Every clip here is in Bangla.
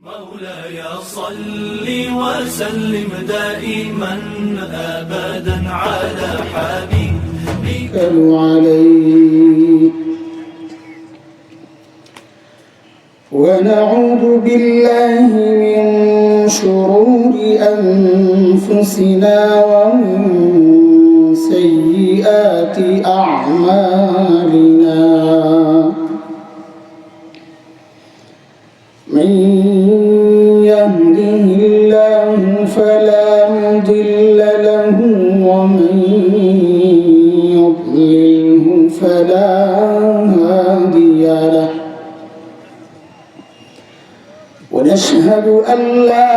مولاي صل وسلم دائما أبدا على حبيبك عليه. ونعوذ بالله من شرور أنفسنا ومن سيئات أعمالنا. من يهده الله فلا مضل له ومن يضلله فلا هادي له. ونشهد أن لا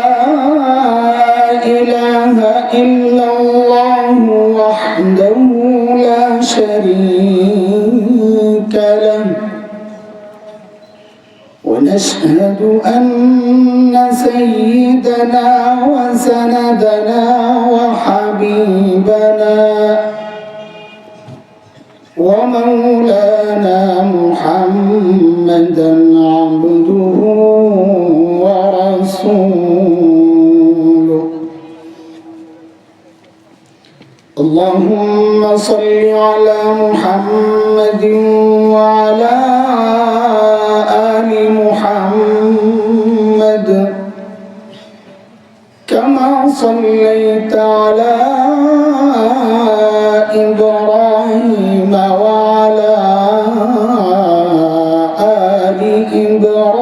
إله إلا الله وحده لا شريك له. ونشهد أن سيدنا وسندنا وحبيبنا ومولانا محمدا عبده ورسوله. اللهم صل على محمد وعلى آل محمد كما صليت على إبراهيم وعلى آل إبراهيم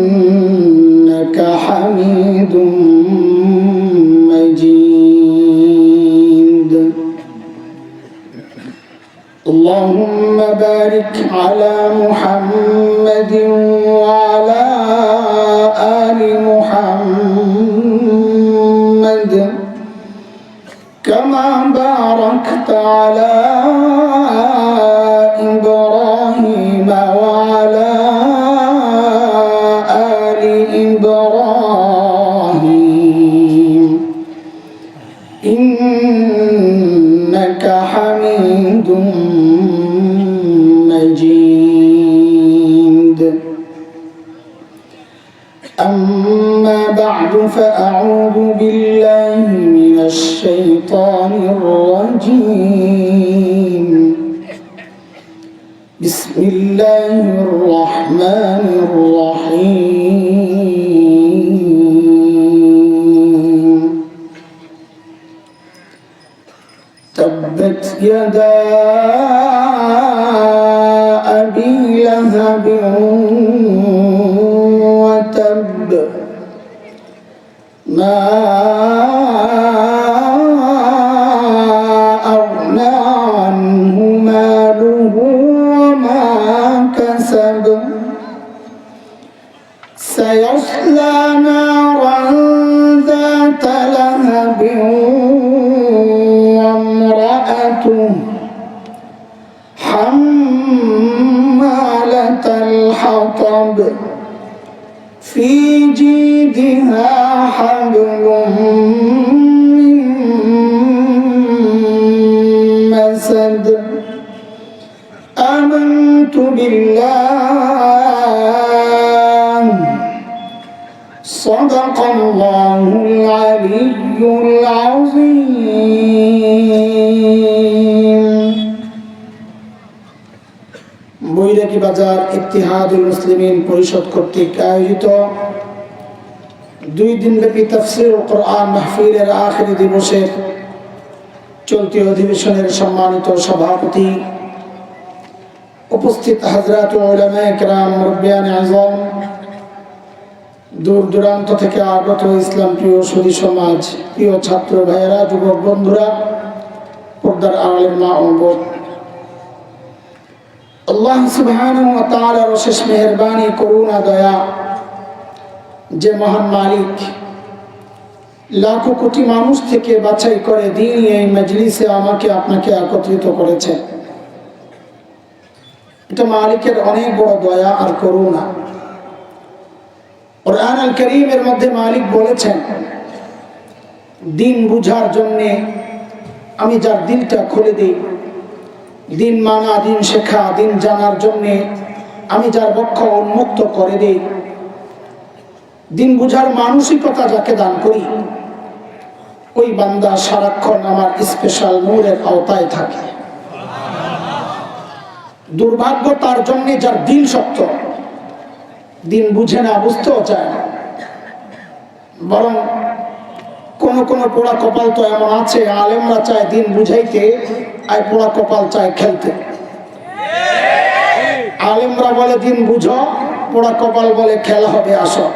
إنك حميد مجيد. اللهم بارك على محمد وعلى آل محمد كما باركت على إبراهيم وعلى آل إبراهيم إنك حميد مجيد. أما بعد فأعوذ بالله من الشيطان الرجيم. بسم الله الرحمن الرحيم. تبت يدا أبي لهب وتب ما أغنى عنه ماله وما كسب. سيصلى نارا ذات لهب وامرأته حمالة الحطب في جيدها حبل من مسد. آمنت بالله صدق الله العلي العظيم. বৈরাগী বাজার ইত্তেহাদুল মুসলিমিন পরিষদ কর্তৃক আয়োজিত 2 দিনব্যাপী তাফসীরুল কোরআন মাহফিলের আখিরি দিবসের চলতি অধিবেশনের সম্মানিত সভাপতি, উপস্থিত হযরত উলামায়ে কেরাম, মুরব্বিয়ানে আযম, দূর দূরান্ত থেকে আগত ইসলাম প্রিয় সুধী সমাজ, প্রিয় ছাত্র ভাইয়েরা, যুবক বন্ধুরা, পর্দার আড়ালের মা ও বোন, আল্লাহ সুবহানাহু ওয়া তাআলার অশেষ মেহেরবানি, করুণা, দয়া, যে মহান মালিক লাখো কোটি মানুষ থেকে বাছাই করে দিন এই মজলিসে আমাকে আপনাকে একত্রিত করেছে। এটা মালিকের অনেক বড় দয়া আর করুণা। কুরআন আল কারীমের মধ্যে মালিক বলেছেন, দিন বুঝার জন্য আমি যার দিলটা খুলে দিই, দিন মানা, দিন শেখা, দিন জানার জন্যে আমি যার বক্ষ উন্মুক্ত করে দিই, দিন বুঝার মানসিকতা যাকে দান করি, ওই বান্দা সারাক্ষণ আমার স্পেশাল নূরের আওতায় থাকে। দুর্ভাগ্য তার জন্যে যার দিন শক্ত, দিন বুঝে না, বুঝতেও চায় না। বরং কোন কোন পোড়া কপাল তো এমন আছে, আলেমরা চায় দিন বুঝাইতে, আর পোড়া কপাল চায় খেলতে। আলেমরা বলে দিন বুঝো, পোড়া কপাল বলে খেলা হবে আসো।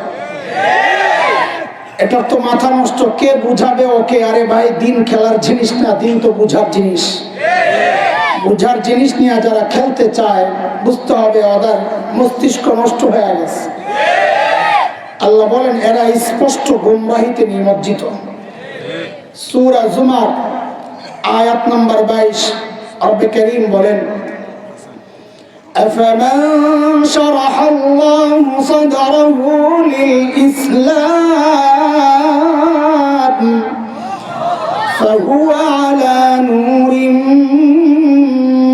এটার তো মাথা নষ্ট, কে বুঝাবে ওকে? আরে ভাই, দিন খেলার জিনিস না, দিন তো বুঝার জিনিস। বুঝার জিনিস নিয়ে যারা খেলতে চায়, বুঝতে হবে ওদের মস্তিষ্ক নষ্ট হয়ে গেছে। আল্লাহ বলেন এরা স্পষ্ট গুমরাহিতে নিমজ্জিত। সূরা জুমার আয়াত নম্বর 22 রব্বে কারীম বলেন, أفمن شرح الله صدره للإسلام فهو على نور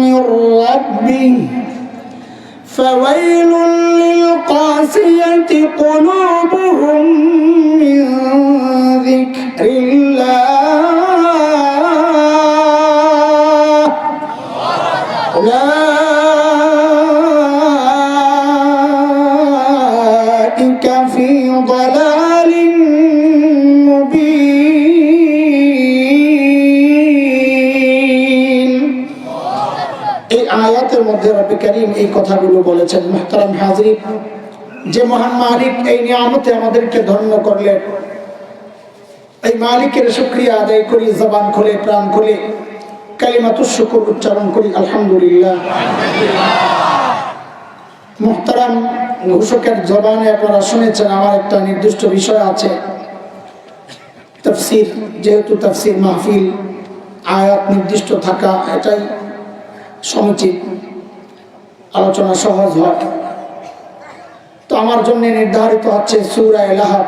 من ربه فويل للقاسية قلوبهم من ذكر الله أولئك في ضلال مبين। এই আয়াতের মধ্যে রব্বে কারীম এই কথাগুলো বলেছেন। মুহতারাম হাজরিন, যে মহান মালিক এই নিয়ামতে আমাদেরকে ধন্য করলেন, এই মালিকের শুকরিয়া আদায় করি, জবান খুলে প্রাণ খুলে কালিমাতুশ শুকর উচ্চারণ করি, আলহামদুলিল্লাহ। মুহতারাম ঘোষকের জবানে আপনারা শুনেছেন আমার একটা নির্দিষ্ট বিষয় আছে, তাফসীর। যেহেতু তাফসীর মাহফিল, আয়াত নির্দিষ্ট থাকা এটাই সমুচিত, আলোচনা সহজ হয়। তো আমার জন্য নির্ধারিত হচ্ছে সূরা লাহব।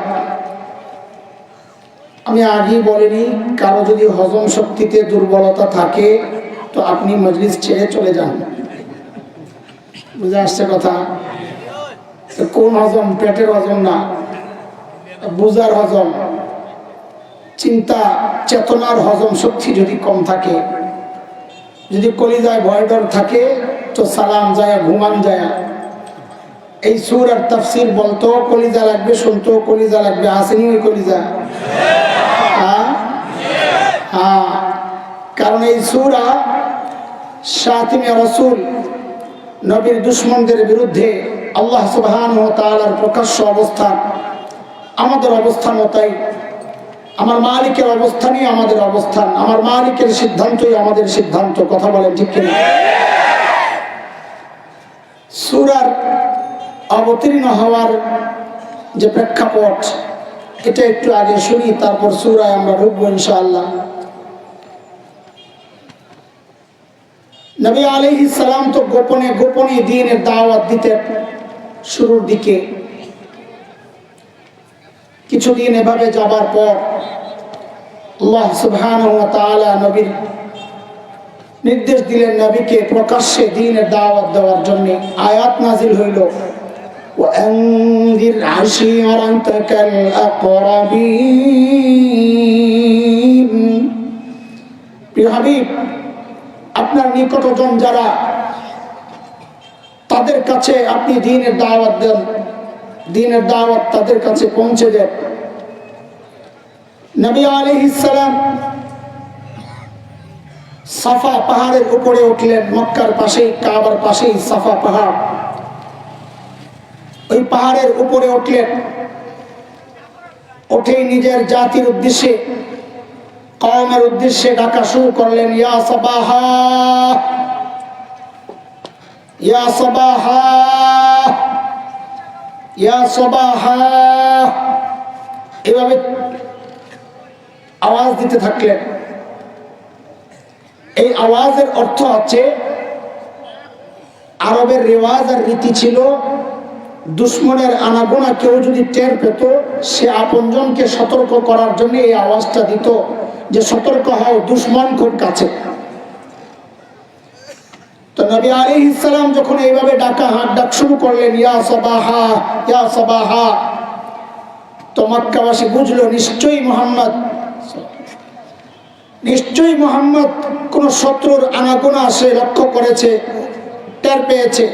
আমি আগেই বলিনি, কারো যদি হজম শক্তিতে দুর্বলতা থাকে তো আপনি মজলিস ছেড়ে চলে যান। বুঝে আসছে কথা? কোন হজম? পেটের হজম না, বুঝার হজম, চিন্তা চেতনার হজম শক্তি যদি কম থাকে, যদি কলিজায় ভয় ডর থাকে তো সালাম যায়, ঘুমান যায়। এই সূরার তাফসীর বলতো কলিজা লাগবে, শুনতো কলিজা লাগবে। আসেনি ওই কলিজা? হ্যাঁ, কারণ এই সূরা শাতিমে রাসূল, নবীর দুশমনদের বিরুদ্ধে আল্লাহ সুবহানাহু ওয়া তাআলার প্রকাশ্য অবস্থান। আমাদের অবস্থানও তাই। আমার মালিকের অবস্থানই আমাদের অবস্থান, আমার মালিকের সিদ্ধান্তই আমাদের সিদ্ধান্ত। কথা বলেন ঠিক কিনা? সূরার অবতীর্ণ হওয়ার যে প্রেক্ষাপট, এটা একটু আগে শুনি, তারপর সূরায় আমরা ঢুকবো ইনশাআল্লাহ। নবী আলাইহিস সালাম তো গোপনে গোপনে দ্বীনের দাওয়াত দিতেন। শুরুর দিকে কিছুদিন এভাবে যাবার পর আল্লাহ সুবহানাহু ওয়া তাআলা নবীর নির্দেশ দিলেন নবীকে প্রকাশ্যে দ্বীনের দাওয়াত দেওয়ার জন্য। আয়াত নাজিল হইল, وأنذر عشيرتك الأقربين। প্রিয় হাবিব, আপনার নিকটজন যারা, তাদের কাছে আপনি দ্বীনের দাওয়াত দেন, দ্বীনের দাওয়াত তাদের কাছে পৌঁছে দেন। নবী আলাইহিস সালাম সাফা পাহাড়ের উপরে উঠলেন। মক্কার পাশেই, কাবার পাশেই সাফা পাহাড়। ওই পাহাড়ের উপরে উঠলেন, উঠেই নিজের জাতির উদ্দেশ্যে, কওমের উদ্দেশ্যে ডাকা শুরু করলেন, ইয়া সাবাহা, ইয়া সাবাহা, ইয়া সাবাহা, এভাবে আওয়াজ দিতে থাকলেন। এই আওয়াজের অর্থ হচ্ছে, আরবের রেওয়াজ আর রীতি ছিল, দুশ্মনের আনাগোনা কেউ যদি টের পেত, সে আপনজনকে সতর্ক করার জন্য এই আওয়াজটা দিত যে সতর্ক হও, দুশ্মন খুব কাছে। নবী আলাইহিস সালাম যখন এইভাবে ডাক শুরু করলেন, ইয়া সাবাহা ইয়া সাবাহা, তো মক্কাবাসী বুঝলো নিশ্চয়ই মুহাম্মদ কোন শত্রুর আনাগোনা সে লক্ষ্য করেছে, টের পেয়েছে।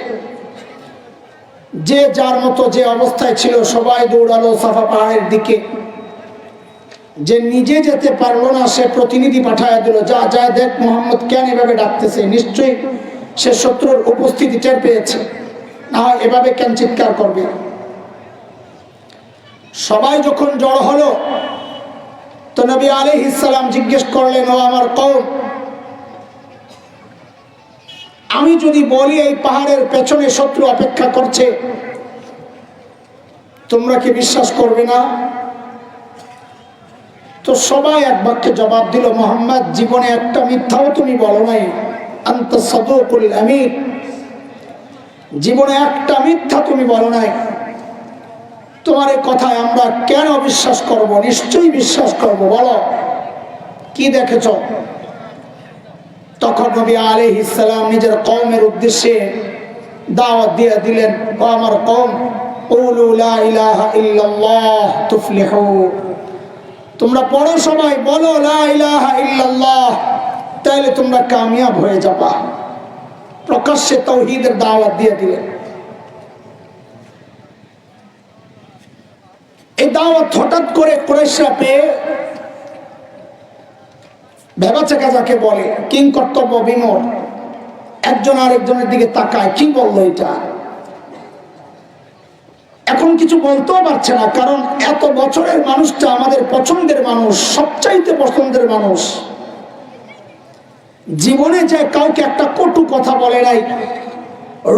যে যার মতো যে অবস্থায় ছিল সবাই দৌড়ালো সাফা পাহাড়ের দিকে। যে নিজে যেতে পারলো না সে প্রতিনিধি পাঠায় দিল, যা যা দেখ মুহাম্মদ কেন এভাবে ডাকতেছে, নিশ্চয়ই সে শত্রুর উপস্থিতি টের পেয়েছে, না হয় এভাবে কেন চিৎকার করবে। সবাই যখন জড়ো হলো তো নবী আলাইহিস সালাম জিজ্ঞেস করলেন, ও আমার কওম, আমি যদি বলি এই পাহাড়ের পেছনে শত্রু অপেক্ষা করছে, তোমরা কি বিশ্বাস করবে না? তো সবাই এক বাক্যে জবাব দিল, মুহাম্মদ জীবনে একটা মিথ্যাও তুমি বলো নাই, আনতা সাদুকুল আমিন, জীবনে একটা মিথ্যা তুমি বলো নাই, তোমার এই কথায় আমরা কেন বিশ্বাস করব? নিশ্চয়ই বিশ্বাস করব, বলো কি দেখেছ? তখন নবী আলাইহিস সালাম নিজের কওমের উদ্দেশ্যে দাওয়াত দিয়ে দিলেন, ও আমার কওম, কুলু লা ইলাহা ইল্লাল্লাহ তুফলিহু, তোমরা পড়ো, সবাই বলো লা ইলাহা ইল্লাল্লাহ, তাহলে তোমরা কামিয়াব হয়ে যাবা। প্রকাশ্যে তাওহীদের দাওয়াত দিয়ে দিলেন। এই দাওয়াত হঠাৎ করে কুরাইশরা পেয়ে ভেবাচেকা যাকে বলে, কিং কর্তব্য বিমূঢ়, একজন আরেকজনের দিকে তাকায়, কি বললো এটা? এখন কিছু বলতেও পারছে না, কারণ এত বছরের মানুষটা আমাদের পছন্দের মানুষ, সবচাইতে পছন্দের মানুষ, জীবনে যে কাউকে একটা কটু কথা বলে নাই,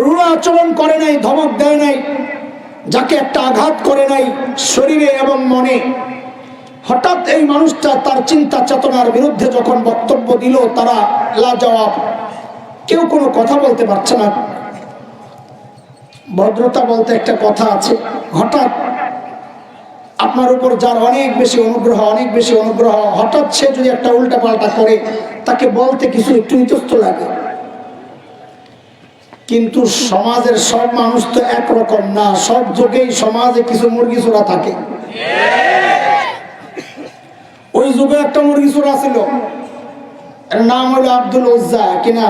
রূঢ় আচরণ করে নাই, ধমক দেয় নাই, যাকে একটা আঘাত করে নাই শরীরে এবং মনে, হঠাৎ এই মানুষটা তার চিন্তা চেতনার বিরুদ্ধে যখন বক্তব্য দিল, তারা লাজবাব, কেউ কোনো কথা বলতে পারছে না। ভদ্রতা বলতে একটা কথা আছে, হঠাৎ আপনার উপর যার অনেক বেশি অনুগ্রহ, হঠাৎ সে যদি একটা উল্টা পাল্টা করে, তাকে বলতে কিছু একটু ইতস্ত লাগে। কিন্তু সমাজের সব মানুষ তো একরকম না, সব যুগেই সমাজে কিছু মুরগি চোরা থাকে। ওই যুগে একটা মুরগি চোরা ছিল, এর নাম হলো আব্দুল উজ্জা। কিনা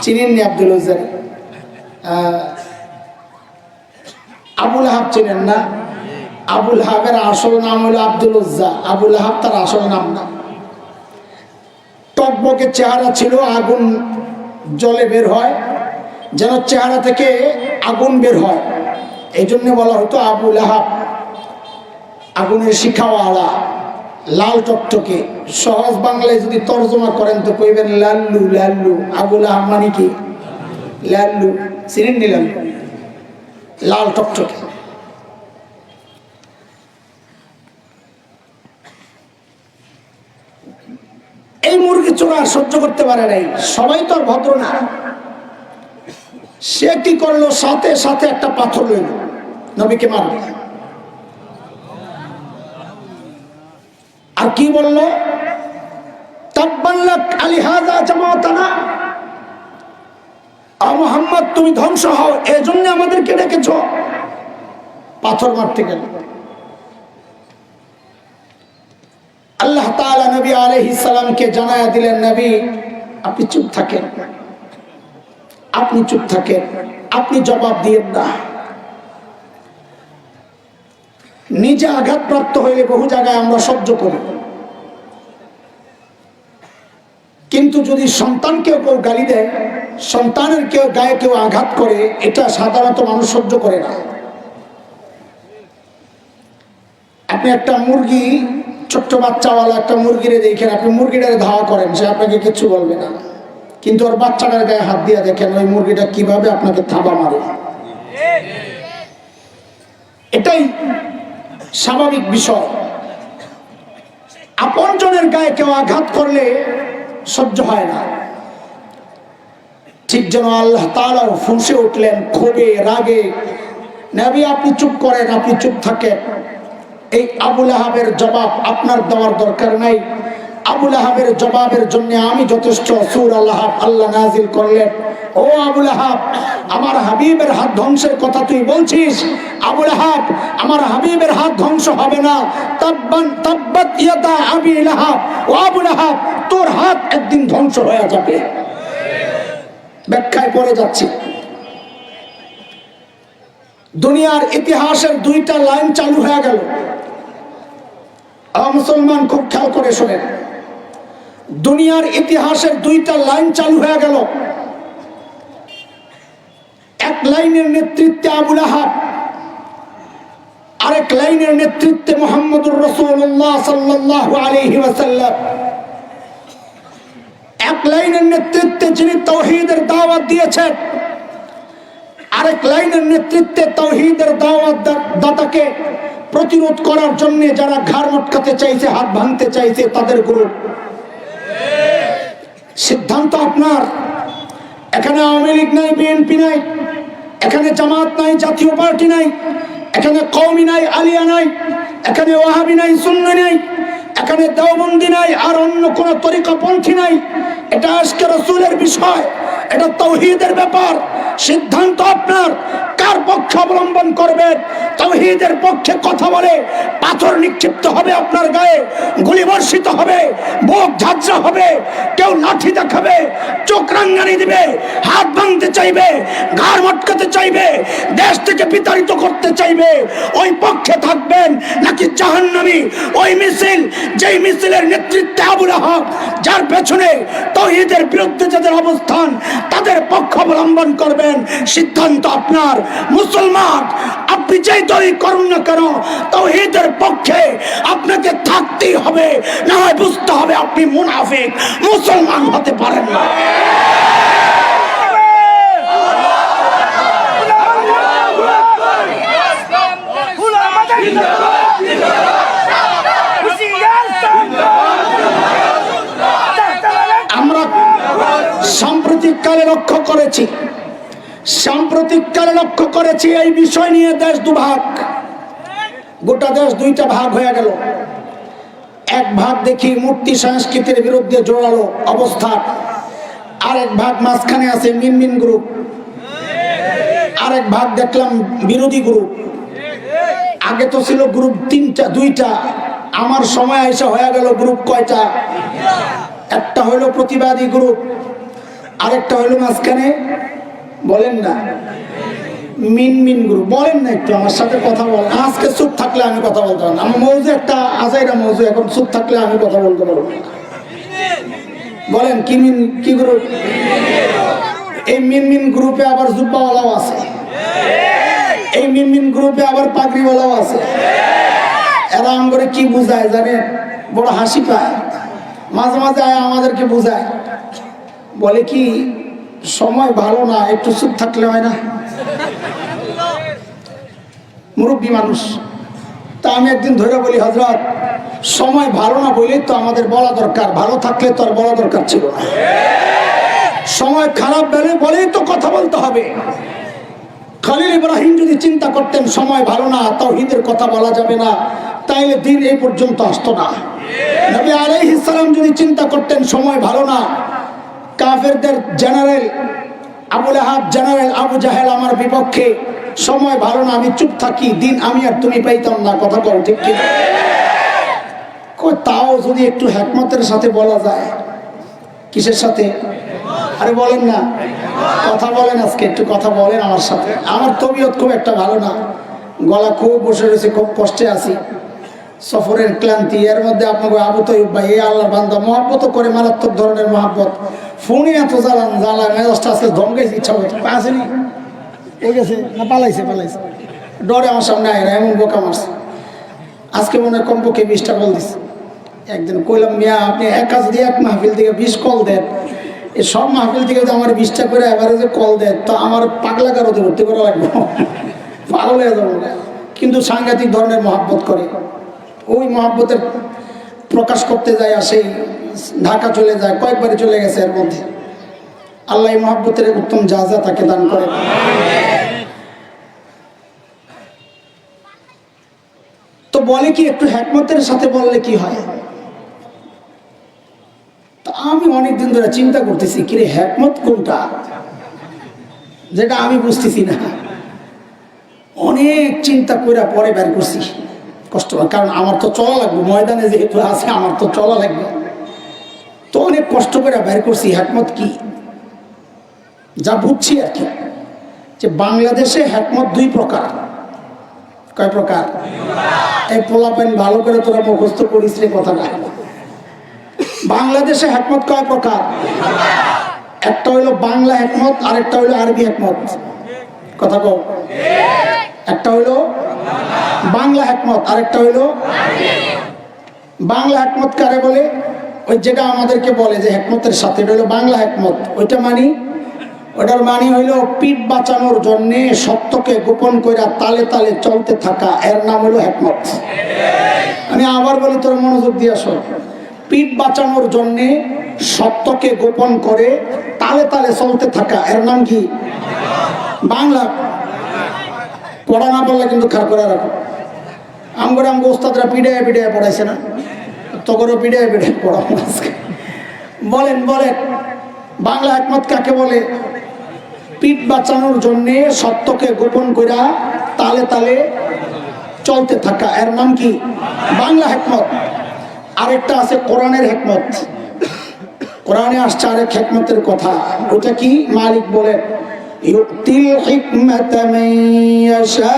চিনেননি আব্দুল উজ্জা? আবুল আহাব চিনেন না? আবুল আহাবের আসল নাম হলো আব্দুল উজ্জা, আবুল আহাব তার আসল নাম না। টকবকে চেহারা ছিল, আগুন জলে বের হয়, যেন চেহারা থেকে আগুন বের হয়, এই জন্য বলা হতো আবুল আহাব, আগুনের শিখাওয়ালা, লাল টকটকে। সহজ বাংলায় যদি তর্জমা করেন তো কইবেন লাল্লু। লাল্লু, আবুল আহাব মানে কি? লাল্লু, চিনেন নি? লাল্লু, লাল টকটকে। এই মুরগি চোরা সহ্য করতে পারে নাই, সবাই তো আর ভদ্র না। সে কি করলো, সাথে সাথে একটা পাথর লইল, নবীকে মারবে। আর কি বললো? তাব্বাল্লাক আলিহাযা জামাতানা, মুহাম্মদ তুমি ধ্বংস হও, এজন্য আমাদেরকে ডেকেছ। পাথর মারতে গেল। আল্লাহ তাআলা নবী আলাইহিস সালামকে জানায়া দিলেন, নবী আপনি চুপ থাকেন, আপনি চুপ থাকেন, আপনি জবাব দিয়েন না। নিজে আঘাতপ্রাপ্ত হইলে বহু জায়গায় আমরা সহ্য করি, কিন্তু যদি সন্তানকেও কেউ গালি দেয়, সন্তানের কেউ গায়ে কেউ আঘাত করে, এটা সাধারণত মানুষ সহ্য করে না। আপনি একটা মুরগি, ছোট্ট বাচ্চাওয়ালা একটা মুরগিরে দেখেন, আপনি মুরগিটারে ধাওয়া করেন, সে আপনাকে কিছু বলবে না, কিন্তু ওর বাচ্চাটার গায়ে হাত দিয়ে দেখেন ওই মুরগিটা কিভাবে আপনাকে থাবা মারে। এটাই স্বাভাবিক বিষয়। আপনজনের গায়ে কেউ আঘাত করলে সহ্য হয় না। ঠিক যেন আল্লাহ তাআলা ফুঁসে উঠলেন ক্ষোভে, রাগে, নবী আপনি চুপ করেন, আপনি চুপ থাকেন। এই আবুল আহাবের জবাব আপনার দেওয়ার দরকার নাই। আবু লাহাবের জবাবের জন্য আমি যথেষ্ট। সূরা লাহাব আল্লাহ নাজিল করলেন, ও আবু লাহাব, আমার হাবিবের হাত ধ্বংসের কথা তুই বলছিস? আবু লাহাব, আমার হাবিবের হাত ধ্বংস হবে না। তাব্বান তাব্বাত ইয়াদা আবি লাহাব, ও আবু লাহাব, তোর হাত একদিন ধ্বংস হয়ে যাবে। ব্যাখ্যায় পড়ে যাচ্ছি। দুনিয়ার ইতিহাসের দুইটা লাইন চালু হয়ে গেল। মুসলমান খুব খেয়াল করে শোনেন, দুনিয়ার ইতিহাসের দুইটা লাইন চালু হয়ে গেল। এক লাইনের নেতৃত্বে আবু লাহাব, আরেক লাইনের নেতৃত্বে মুহাম্মদুর রাসূলুল্লাহ সাল্লাল্লাহু আলাইহি ওয়াসাল্লাম। এক লাইনের নেতৃত্বে যিনি তাওহীদের দাওয়াত দিয়েছেন, আরেক লাইনের নেতৃত্বে তাওহীদের দাওয়াত দাতাকে প্রতিরোধ করার জন্য যারা ঘাড় মটকাতে চাইছে, হাত ভাঙতে চাইছে, তাদের গ্রুপ। সিদ্ধান্ত আপনার। এখানে আওয়ামী লীগ নাই, বিএনপি নাই, এখানে জামাত নাই, জাতীয় পার্টি নাই, এখানে কওমি নাই, আলিয়া নাই, এখানে ওয়াহাবি নাই, সুন্নি নাই, এখানে দেওবন্দি নাই, আর অন্য কোন তরিকাপন্থী নাই। এটা আজকে রাসূলের বিষয়, এটা তাওহীদের ব্যাপার। সিদ্ধান্ত আপনার, কার পক্ষে অবলম্বন করবেন। তাওহীদের পক্ষে কথা বলে পাথর নিক্ষিপ্ত হবে আপনার গায়ে, গুলি বর্ষিত হবে, বুক ঝাঁঝরা হবে, কেউ লাঠি দেখাবে, চোখ রাঙ্গানি দিবে, হাত ভাঙতে চাইবে, ঘাড় মটকাতে চাইবে, দেশ থেকে বিতাড়িত করতে চাইবে, ওই পক্ষে থাকবেন নাকি জাহান্নামী ওই মিছিল, যেই মিছিলের নেতৃত্বে আবু লাহাব, যার পেছনে তাওহীদের বিরুদ্ধে যাদের অবস্থান, তাদের পক্ষ অবলম্বন করবেন। সিদ্ধান্ত আপনার। মুসলমান, আপনি যেই দলই করুন না কেন, তাওহীদের পক্ষে আপনাকে থাকতেই হবে, না হয় বুঝতে হবে আপনি মুনাফিক, মুসলমান হতে পারেন না। আমরা সাম্প্রতিককালে লক্ষ্য করেছি এই বিষয় নিয়ে দেশ দুভাগ, গোটা দেশ দুইটা ভাগ হয়ে গেল। এক ভাগ দেখি মূর্তি সংস্কৃতির বিরুদ্ধে জোরালো অবস্থা, আরেক ভাগ মাঝখানে আছে মিনমিন গ্রুপ, আরেক ভাগ দেখলাম বিরোধী গ্রুপ। আগে তো ছিল গ্রুপ দুইটা, আমার সময় এসে হয়ে গেল গ্রুপ কয়টা? একটা হলো প্রতিবাদী গ্রুপ, আরেকটা হলো মাঝখানে বলেন না মিনমিন গ্রুপ। বলেন না, একটু আমার সাথে কথা বলেন। আজকে চুপ থাকলে আমি কথা বলতে পারবো না। আমার মৌজু একটা আজাইরা মৌজু, এখন চুপ থাকলে আমি কথা বলতে পারবো না। বলেন কি গ্রুপ? এই মিনমিন গ্রুপে আবার জুব্বাওয়ালাও আছে, এই মিনমিন গ্রুপে আবার পাগড়িওয়ালাও আছে। এরা আমাকে কি বুঝায় জানেন? বড় হাসি পায়। মাঝে মাঝে আমাদেরকে বুঝায়, বলে কি সময় ভালো না, একটু চুপ থাকলে হয় না? মুরব্বী মানুষ। তা আমি একদিন ধরে বলি, হযরত, সময় ভালো না বলেই তো আমাদের বলা দরকার, ভালো থাকলে তো আর বলা দরকার ছিল না। সময় খারাপ বলেই তো কথা বলতে হবে। খলিল ইব্রাহিম যদি চিন্তা করতেন সময় ভালো না, তাওহীদের কথা বলা যাবে না, তাইলে দিন এই পর্যন্ত আসতো না। নবী আলাইহিস সালাম যদি চিন্তা করতেন সময় ভালো না, কাফেরদের জেনারেল আবু লাহাব, জেনারেল আবু জাহেল আমার বিপক্ষে, সময় ভালো না, আমি চুপ থাকি, দিন আমি আর তুমি পাইতাম না। কথা বল ঠিক কি? তাও যদি একটু হিকমতের সাথে বলা যায়। কিসের সাথে? আরে বলেন না, কথা বলেন, আজকে একটু কথা বলেন আমার সাথে। আমার তবিয়ত খুব একটা ভালো না, গলা খুব বসে রয়েছে, খুব কষ্টে আছি, সফরের ক্লান্তি। এর মধ্যে আপনাকে আবু তৈয়ব ভাই, এই আল্লাহর বান্দা, মহব্বত করে, মারাত্মক ধরনের মহব্বত। ফোনে এত জ্বালা মেজাজটা আজকে ধমকাইছে, ইচ্ছা হতো আসেনি, ঠিক আছে না? পালাইছে ডরে আমার সামনে আয় না, এমন বোকা মারছে। আজকে মনে হয় কমপক্ষে 20টা কল দিচ্ছে। একদিন কইলাম, মিয়া আপনি একা যদি এক মাহফিল থেকে 20 কল দেন, এই সব মাহফিল থেকে আমার 20টা করে এভারেজে কল দেন, তো আমার পাগলা কারোতে ভর্তি করা লাগবে, পাগল হয়ে যাবো। কিন্তু সাংঘাতিক ধরনের মহব্বত করে, ওই মহব্বতের প্রকাশ করতে যায়, আর সেই ঢাকা চলে যায়, কয়েকবারই চলে গেছে। এর মধ্যে আল্লাহ এই মহব্বতের উত্তম জাযা তাকে দান করে। তো বলে কি, একটু হিকমতের সাথে বললে কি হয়? আমি অনেকদিন ধরে চিন্তা করতেছি কিরে হিকমত কোনটা, যেটা আমি বুঝতেছি না। অনেক চিন্তা করে পরে বের করছি, কষ্ট, কারণ আমার তো চলা লাগবে, ময়দানে যেহেতু আছে আমার তো চলা লাগবে। তো অনেক কষ্ট করে বের করছি হিকমত কি। যা বুঝছি আর কি, যে বাংলাদেশে হিকমত দুই প্রকার। কয় প্রকার? এই পোলাপাইন ভালো করে তোরা মুখস্থ করিস রে কথাটা। বাংলাদেশে হিকমত কয় প্রকার? একটা হইলো বাংলা হিকমত, আরেকটা হইলো আরবি হিকমত। কথা কও। একটা হইলো বাংলা হিকমত, আরেকটা হইলো বাংলা হিকমত কারে বলে? ওই যেটা আমাদেরকে বলে যে হিকমতের সাথে, এটা হইলো বাংলা হিকমত। ওইটা মানি, ওটার মানে হইলো পিঠ বাঁচানোর জন্যে সত্যকে গোপন করে তালে তালে চলতে থাকা, এর নাম হইলো হিকমত। আমি আবার বলি, তোর মনোযোগ দিয়ে শোন। পিঠ বাঁচানোর জন্যে সত্যকে গোপন করে তালে তালে চলতে থাকা, এর নাম কি? বাংলা। পড়া না বললে কিন্তু খারাপ করে রাখো। আমগরে আমগো ওস্তাদরা পিড়ায় পিড়ায় পড়াইছে না, তখনও পিড়ায় পিড়ায় পড়াবো আজকে। বলেন বলেন, বাংলা হিকমত কাকে বলে? পিঠ বাঁচানোর জন্যে সত্যকে গোপন করে তালে তালে চলতে থাকা, এর নাম কি? বাংলা হিকমত। আরেকটা আছে কোরআনের হিকমত। কোরআনে আসছে আরেক হিকমতের কথা, ওটা কি? মালিক বলে ইউতিল হিকমাতা মান ইয়াশা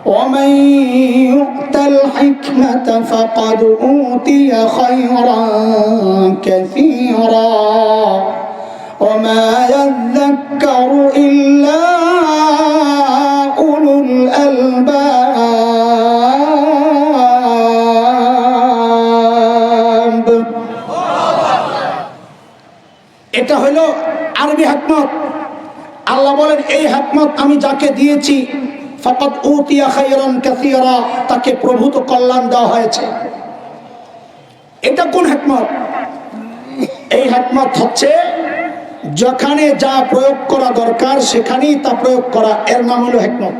ওয়া মান ইউতাল হিকমাতা ফাকাদ উতিয়া খায়রান কাসীরা ওয়া মা ইয়াযাক্কারু ইল্লা উলুল আলবাব। এটা হলো আরবি হিকমত। আল্লাহ বলেন এই হিকমত আমি যাকে দিয়েছি ফাকাদ উতিয়া খায়রান কাসীরা, তাকে প্রভূত কল্যাণ দেওয়া হয়েছে। এটা কোন হিকমত? এই হিকমত হচ্ছে যেখানে যা প্রয়োগ করা দরকার সেখানেই তা প্রয়োগ করা, এর নাম হলো হিকমত।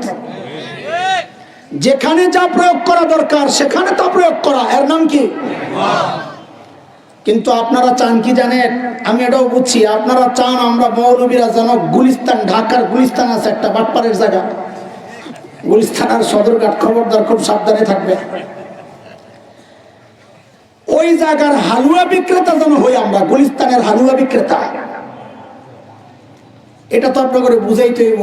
যেখানে যা প্রয়োগ করা দরকার সেখানে তা প্রয়োগ করা, এর নাম কি? কিন্তু আপনারা চান কি জানেন? আমি এটাও বুঝছি, আপনারা চান আমরা মৌলবীরা যেন গুলিস্তান, ঢাকার গুলিস্তান আছে একটা বাটপাড়ের জায়গা, গুলিস্তান আর সদরঘাট, খবরদার খুব সাবধানে থাকবে। ওই জায়গার হালুয়া বিক্রেতা যেন হই আমরা, গুলিস্তানের হালুয়া বিক্রেতা। এটা তো আপনাকে বুঝাইতে হইব।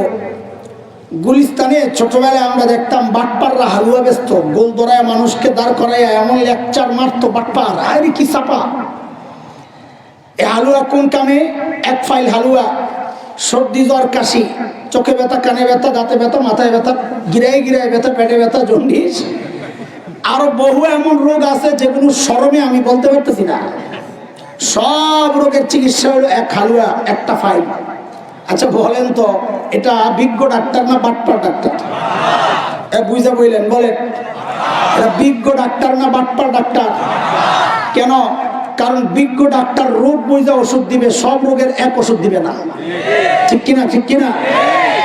গুলিস্তানে ছোটবেলায় আমরা দেখতাম বাটপাররা হালুয়া বেচত, গোল দরায় মানুষকে দাঁড় করাইয়া এমন লেকচার মারতো বাটপার, আরে কি চাপা। এ হালুয়া কোন কামে? এক ফাইল হালুয়া, সর্দি জ্বর কাশি, চোখে ব্যথা, কানে ব্যথা, দাঁতে ব্যথা, মাথায় ব্যথা, গিরায় গিরায় ব্যথা, পেটে ব্যথা, জন্ডিস, আরো বহু এমন রোগ আছে যেগুলো শরমে আমি বলতে পারতেছি না। সব রোগের চিকিৎসা হলো এক হালুয়া, একটা ফাইল। আচ্ছা বলেন তো, এটা বিজ্ঞ ডাক্তার না বাটপার ডাক্তার? বুঝা বললেন, বলেন এটা বিজ্ঞ ডাক্তার না বাটপার ডাক্তার? কেন? কারণ বিজ্ঞ ডাক্তার রোগ বুঝা ওষুধ দিবে, সব রোগের এক ওষুধ দিবে না। ঠিক কিনা? ঠিক কিনা?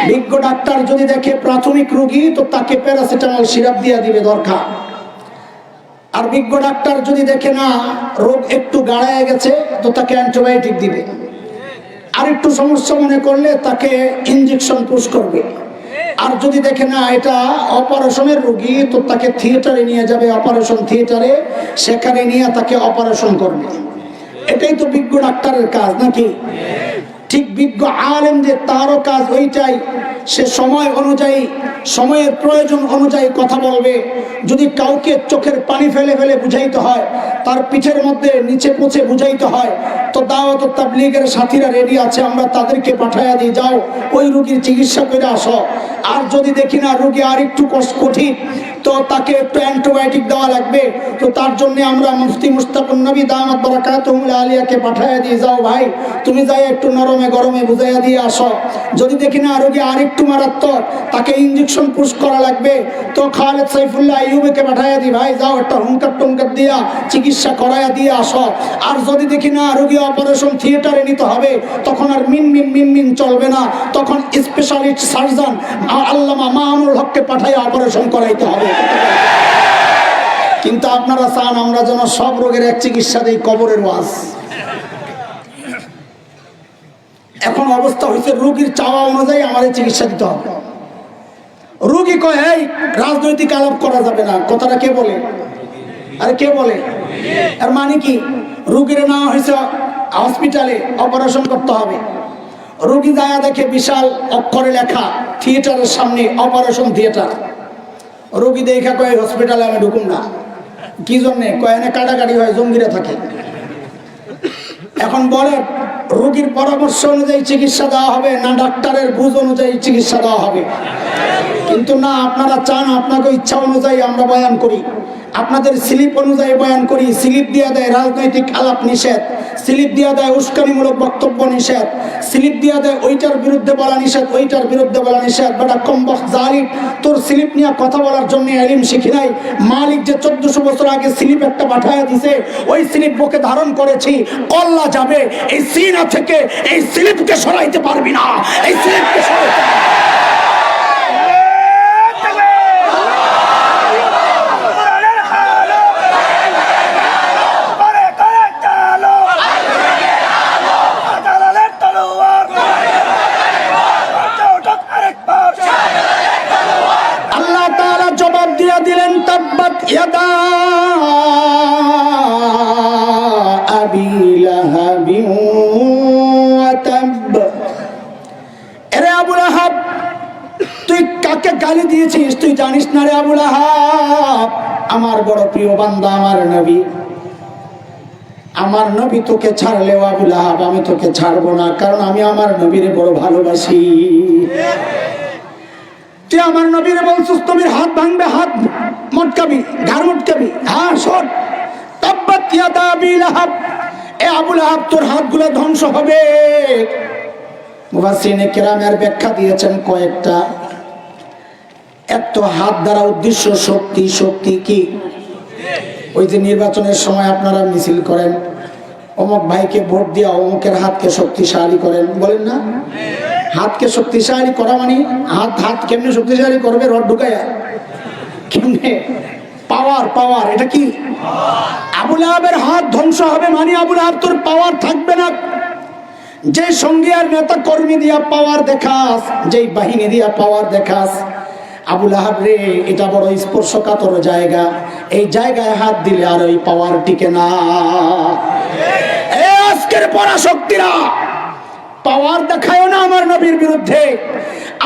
বিজ্ঞ ডাক্তার যদি দেখে প্রাথমিক রোগী, তো তাকে প্যারাসিটামল সিরাপ দিয়ে দিবে দরকার। আর বিজ্ঞ ডাক্তার যদি দেখে না রোগ একটু গাড়ায় গেছে, তো তাকে অ্যান্টিবায়োটিক দিবে। আর একটু সমস্যা মনে করলে তাকে ইনজেকশন পুশ করবে। আর যদি দেখে না এটা অপারেশনের রোগী, তো তাকে থিয়েটারে নিয়ে যাবে, অপারেশন থিয়েটারে, সেখানে নিয়ে তাকে অপারেশন করবে। এটাই তো বিজ্ঞ ডাক্তারের কাজ, নাকি? ঠিক বিজ্ঞ আলেমদের তারও কাজ ওইটাই। সে সময় অনুযায়ী, সময়ের প্রয়োজন অনুযায়ী কথা বলবে। যদি কাউকে চোখের পানি ফেলে ফেলে বুঝাইতে হয়, তার পিঠের মধ্যে নিচে পুঁছে বুঝাইতে হয়, তো দাওয়াত ও তাবলীগের সাথীরা রেডি আছে, আমরা তাদেরকে পাঠাইয়া দিই, যাও ওই রোগীর চিকিৎসা করে আসো। আর যদি দেখি না রোগী আর একটু কঠিন, তো তাকে একটু অ্যান্টিবায়োটিক দেওয়া লাগবে, তো তার জন্য আমরা মুফতি মুশতাকুন নবী দামাত বারাকাতুহুল আলিয়াকে পাঠাইয়া দিই, যাও ভাই তুমি যাই একটু নরমে গরমে বুঝাইয়া দিয়ে আসো। যদি দেখি না রোগী আর একটু মারাত্মক, তাকে ইনজেকশন পুশ করা লাগবে, তো খালেদ সাইফুল্লাহ আইয়ুবকে পাঠাইয়া দিই, ভাই যাও একটা হুঙ্কার টুঙ্কার দিয়া চিকিৎসা করাইয়া দিয়ে আসো। আর যদি দেখি না রোগী অপারেশন থিয়েটারে নিতে হবে, তখন আর মিন চলবে না, তখন স্পেশালিস্ট সার্জন আল্লামা মামুনুল হককে পাঠাইয়া অপারেশন করাইতে হবে। কিন্তু আপনারা চান আমরা যেন সব রোগের এক চিকিৎসা দেই, কবরের ওয়াজ। এখন অবস্থা হয়েছে রোগীর চাওয়া অনুযায়ী আমাদের চিকিৎসা দিতে হবে। রোগী কয় এই রাজনৈতিক আলাপ করা যাবে না, কথাটা কে বলে? আরে কে বলে? আর মানে কি, রোগীর নেওয়া হয়েছে হসপিটালে, অপারেশন করতে হবে। রোগী যায় দেখে বিশাল অক্ষরে লেখা থিয়েটারের সামনে অপারেশন থিয়েটার। রোগী দেখা কয় হসপিটালে আমি ঢুকুম না। কি জন্যে? কয় এনে কাটাকাটি হয়, জঙ্গিরা থাকে। এখন বলে রোগীর পরামর্শ অনুযায়ী চিকিৎসা দেওয়া হবে না ডাক্তারের বুঝ অনুযায়ী চিকিৎসা দেওয়া হবে? কিন্তু না, আপনারা চান আপনাকে ইচ্ছা অনুযায়ী আমরা বয়ান করি, আপনাদের স্লিপ অনুযায়ী বয়ান করি। স্লিপ দিয়ে দেয় রাজনৈতিক আলাপ নিষেধ, স্লিপ দিয়ে দেয় উস্কানিমূলক বক্তব্য নিষেধ, স্লিপ দিয়ে দেয় ওইটার বিরুদ্ধে বলা নিষেধ, ওইটার বিরুদ্ধে বলা নিষেধ। বেটা কমবক্ত জালিম, তোর স্লিপ নিয়ে কথা বলার জন্য ইলম শিখি নাই। মালিক যে 1400 বছর আগে স্লিপ একটা পাঠায়া দিছে, ওই স্লিপ বুকে ধারণ করেছি। কল্লা যাবে এই সিনা থেকে, এই স্লিপকে সরাইতে পারবি না, এই স্লিপকে সরাইতে দিলেন। তাব্বাত ইয়াদা আবি লাহাবিন ওয়া তাব। আরে আবু লাহাব, তুই কাকে গালি দিয়েছিস তুই জানিস না রে আবু লাহাব? আমার বড় প্রিয় বান্দা আমার নবী, আমার নবী তোকে ছাড়লেও আবু লাহাব আমি তোকে ছাড়বো না, কারণ আমি আমার নবীরে বড় ভালোবাসি। তুই আমার নবীরে বলছিস নবীর হাত ভাঙবে, হাত মটকাবি, ঘাড় মটকাবি। হ্যাঁ শোন, তাব্বাত ইয়াদা আবি লাহাব, এ আবু লাহাব তোর হাতগুলো ধ্বংস হবে। মুফাসসিরিনে কেরামের ব্যাখ্যা দিয়েছেন কয়েকটা। এক তো হাত দ্বারা উদ্দেশ্য শক্তি। শক্তি কি? ওই যে নির্বাচনের সময় আপনারা মিছিল করেন, অমুক ভাইকে ভোট দিয়া অমুকের হাতকে শক্তিশালী করেন, বলেন না? হাতকে শক্তিশালী করা মানে হাত কেমনে শক্তিশালী করবে? রড ঢুকাইয়া কেমনে? পাওয়ার, পাওয়ার। এটা কি? আবু লাহাবের হাত ধ্বংস হবে মানে আবু লাহাব তোর পাওয়ার থাকবে না। যে সঙ্গী আর নেতা কর্মী দিয়া পাওয়ার দেখাস, যেই বাহিনী দিয়া পাওয়ার দেখাস, আবু লাহাব রে এটা বড় স্পর্শকাতর জায়গা। এই জায়গায় হাত দিলে আর ওই পাওয়ার টিকে না। এই আজকের পরাশক্তিরা পাওয়ার দেখায় না আমার নবীর বিরুদ্ধে।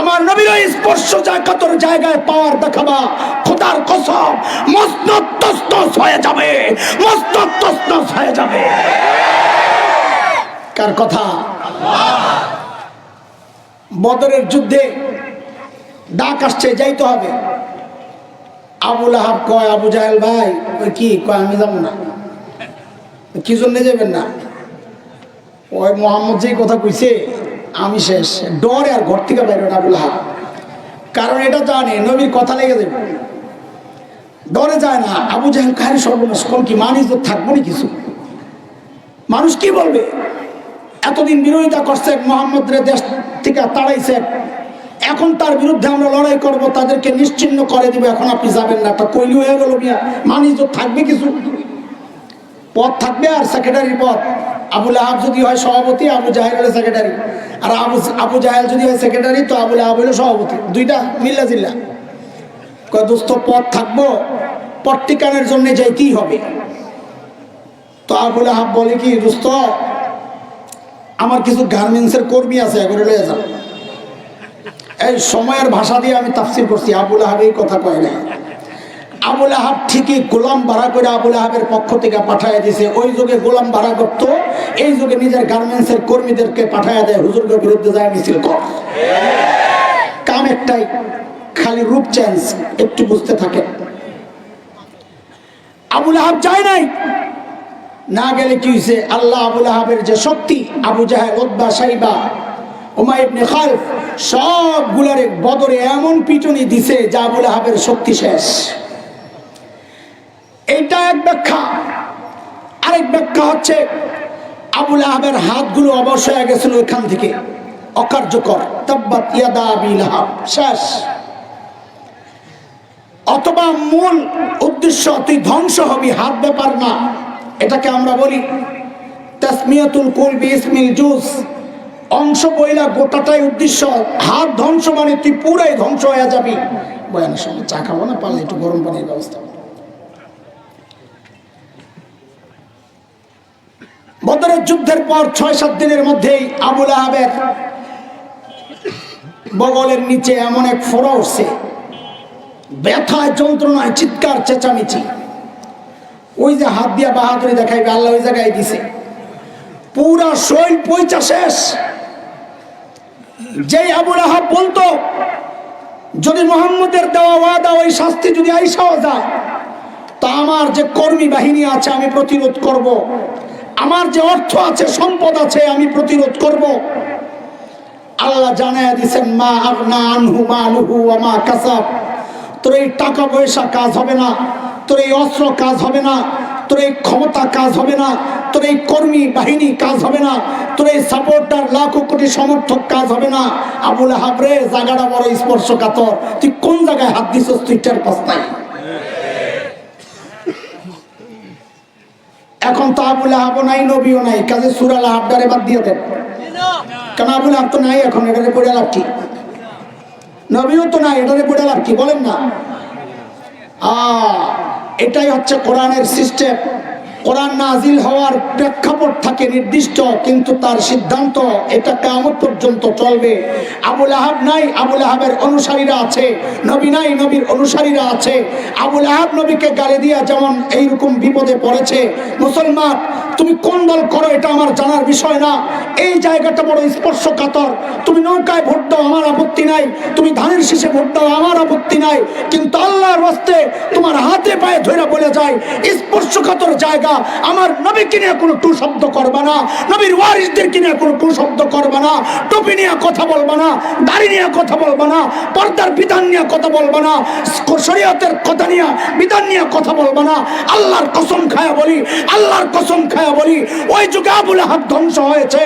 আমার নবীর ওই স্পর্শকাতর জায়গায় পাওয়ার দেখাবা, খোদার কসম মসনদ তসনস হয়ে যাবে, মসনদ তসনস হয়ে যাবে। কার কথা? বদরের যুদ্ধে ডাক আসছে, যাইতে হবে। আবু লাহাব কয়, আবু জাহেল ভাই ওই কি কয়, আমি যাবো না। কি জন্য যাবেন না? ওই মোহাম্মদ যেই কথা কইছে আমি শেষ। ডরে আর ঘর থেকে বাইরে আবু লাহাব, কারণ এটা জানে নবীর কথা লেগে যাবে, ডরে যায় না। আবু জাহেল খায় সর্বনাশ, কোন কি মান ইজ্জত থাকবো না কিছু? মানুষ কি বলবে? এতদিন বিরোধিতা করছে, মোহাম্মদের দেশ থেকে তাড়াইছে, এখন তার বিরুদ্ধে আমরা লড়াই করব, তাদেরকে নিশ্চিহ্ন করে দিব। এখন আপনি যাবেন না, একটা কইলি হয়ে গেল মিয়া, মান ইজ্জত থাকবে কিছু? পদ থাকবে আর সেক্রেটারির পদ। আবু লাহাব যদি হয় সভাপতি, আবু জাহেল হলো সেক্রেটারি। আর আবু জাহেল যদি হয় সেক্রেটারি, তো আবু লাহাব হলো সভাপতি। দুইটা মিল্লা জিল্লা। কয় দোস্ত পদ থাকবো, পদ টিকানোর জন্য যাইতেই হবে। তো আবু লাহাব বলে কি, দোস্ত আমার কিছু গার্মেন্টসের কর্মী আছে, এগুলো লয়ে যাও। এই সময়ের ভাষা দিয়ে আমি তাফসীর করছি, আবু লাহাব এই কথা কয় না। আবু লাহাব ঠিকই গোলাম ভাড়া করে আবু লাহাবের পক্ষ থেকে পাঠাইয়া দিয়েছে। ওই যুগে গোলাম ভাড়া করতো, এই যুগে নিজের গার্মেন্টসের কর্মীদেরকে পাঠাইয়া দেয়, হুজুরের বিরুদ্ধে যায় মিছিল কর। কাম একটাই, খালি রূপ চেঞ্জ, একটু বুঝতে থাকে। আবু লাহাব যায় নাই, না গেলে কি হয়েছে? আল্লাহ আবু লাহাবের যে শক্তি, আবু জাহেল, উতবা, শাইবা, উমাইয়া ইবনে খালফ সবগুলারে বদরে এমন পিটুনি দিছে যে আবু লাহাবের শক্তি শেষ। এইটা এক ব্যাখ্যা। আরেক ব্যাখ্যা হচ্ছে আবু লাহাবের হাতগুলো অবশ হয়ে গেছিল ওইখান থেকে, অকার্যকর। তাব্বাত ইয়াদা আবি লাহাব, শেষ। অথবা মূল উদ্দেশ্য তুই ধ্বংস হবি, হাত ব্যাপার না। এটাকে আমরা বলি তাসমিয়াতুল কুল বিইসমিল জুজ, অংশ বইলা গোটাটাই উদ্দেশ্য। হাত ধ্বংস মানে তুই পুরাই ধ্বংস হয়ে যাবি। বয়ানের সময় চা খাবো না, পারলে একটু গরম পানির ব্যবস্থা। বদরের যুদ্ধের পর 6-7 দিনের মধ্যেই আবু লাহাবের বগলের নিচে এমন এক ফোড়া উঠছে, ব্যথায় যন্ত্রণায় চিৎকার চেঁচামেচি। ওই যে হাত দিয়া বাহাদুরি দেখাইবে আল্লাহ ওই জায়গায় দিছে, পুরা শরীর পয়চা শেষ। যেই আবু লাহাব বলতো যদি মুহাম্মদের দেওয়া ওয়াদা ওই শাস্তি যদি আইসাও যায়, তা আমার যে কর্মী বাহিনী আছে আমি প্রতিরোধ করব, আমার যে অর্থ আছে সম্পদ আছে আমি প্রতিরোধ করব। আল্লাহ জানায়া দিয়েছেন মা আগনা আনহু মালুহু ওয়া মা কাসাব, তোর এই টাকা পয়সা কাজ হবে না, তোর এই অস্ত্র কাজ হবে না, তোর এই ক্ষমতা কাজ হবে না, তোর এই কর্মী বাহিনী কাজ হবে না, তোর এই সাপোর্টার লাখো কোটি সমর্থক কাজ হবে না। আবু লাহাব রে, জায়গাটা বড় স্পর্শকাতর, তুই কোন জায়গায় হাত দিছস তুই টের পাস নাই। এখন তো আবু লাহাব নাই, নবীও নাই, কাজে সূরা লাহাবটারে বাদ দিয়ে দেন। কারণ আবু লাহাব তো নাই, এখন এটারে পড়ে লাভ কি? নবীও তো নাই, এটারে পড়ে লাভ কি? বলেন না। এটাই হচ্ছে কোরআনের সিস্টেম। কোরআন নাজিল হওয়ার প্রেক্ষাপট থাকে নির্দিষ্ট, কিন্তু তার সিদ্ধান্ত এটা কিয়ামত পর্যন্ত চলবে। আবু লাহাব নাই, আবু লাহাবের অনুসারীরা আছে। নবী নাই, নবীর অনুসারীরা আছে। আবু লাহাব নবীকে গালি দিয়া যেমন এইরকম বিপদে পড়েছে, মুসলমান তুমি কোন দল করো এটা আমার জানার বিষয় না, এই জায়গাটা বড় স্পর্শকাতর। তুমি নৌকায় ভোট দাও আমার আপত্তি নাই, তুমি ধানের শীষে ভোট দাও আমার আপত্তি নাই, কিন্তু আল্লাহর রাস্তে তোমার হাতে পায়ে ধরে বলে যায় স্পর্শকাতর জায়গা, আমার নবীকে নিয়ে কোনো টু শব্দ করবা না, নবীর ওয়ারিসদেরকে নিয়ে কোনো টু শব্দ করবা না, টুপি নিয়ে কথা বলবা না, দাড়ি নিয়ে কথা বলবা না, পর্দার বিধান নিয়ে কথা বলবা না, শরীয়তের কথা নিয়ে বিধান নিয়ে কথা বলবা না। আল্লাহর কসম খায়া বলি, আল্লাহর কসম খায়া বলি, ওই যুগে আবু লাহাব ধ্বংস হয়েছে,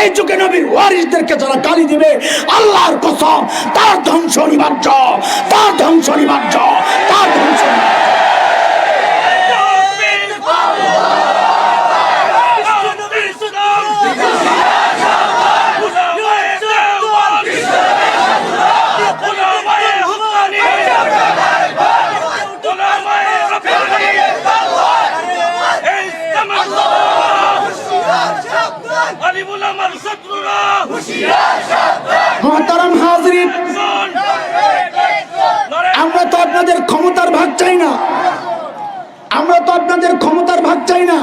এই যুগে নবীর ওয়ারিসদেরকে যারা গালি দিবে আল্লাহর কসম তার ধ্বংস অনিবার্য, তার ধ্বংস অনিবার্য, তার ধ্বংস। মুহতারাম হাজরিন, আমরা তো আপনাদের ক্ষমতার ভাগ চাই না, আমরা তো আপনাদের ক্ষমতার ভাগ চাই না,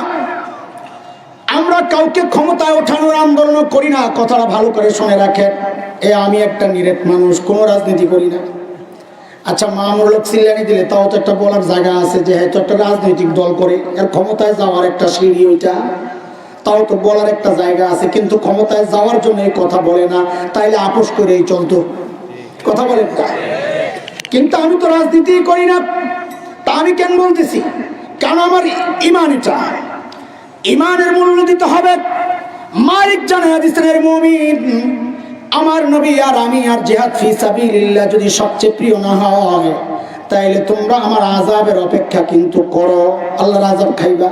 আমরা কাউকে ক্ষমতায় ওঠানোর আন্দোলন করি না। কথাটা ভালো করে শুনে রাখেন, আমি একটা নিরেট মানুষ, কোনো রাজনীতি করি না। আচ্ছা, মামুর লোক সিল্লানি দিলে তাও তো একটা বলার জায়গা আছে যে হয়তো একটা রাজনৈতিক দল করে, এর ক্ষমতায় যাওয়ার একটা সিঁড়ি ওইটা, তাও তো বলার একটা জায়গা আছে। কিন্তু ক্ষমতায় যাওয়ার জন্য এই কথা বলে না, তাইলে আপোষ করেই চলতো। কথা বলেন না। কিন্তু আমি তো রাজনীতি করি না, তা আমি কেন বলতেছি? কেন আমার ইমান, এটা ইমানের মূল্য দিতে হবে। মালিক জানায়া দিয়েছেন, এর মুমিন, আমার নবী আর আমি আর জিহাদ ফি সাবিলিল্লাহ যদি সবচেয়ে প্রিয় না হয়, তাইলে তোমরা আমার আযাবের অপেক্ষা কিন্তু করো, আল্লাহর আযাব খাইবা।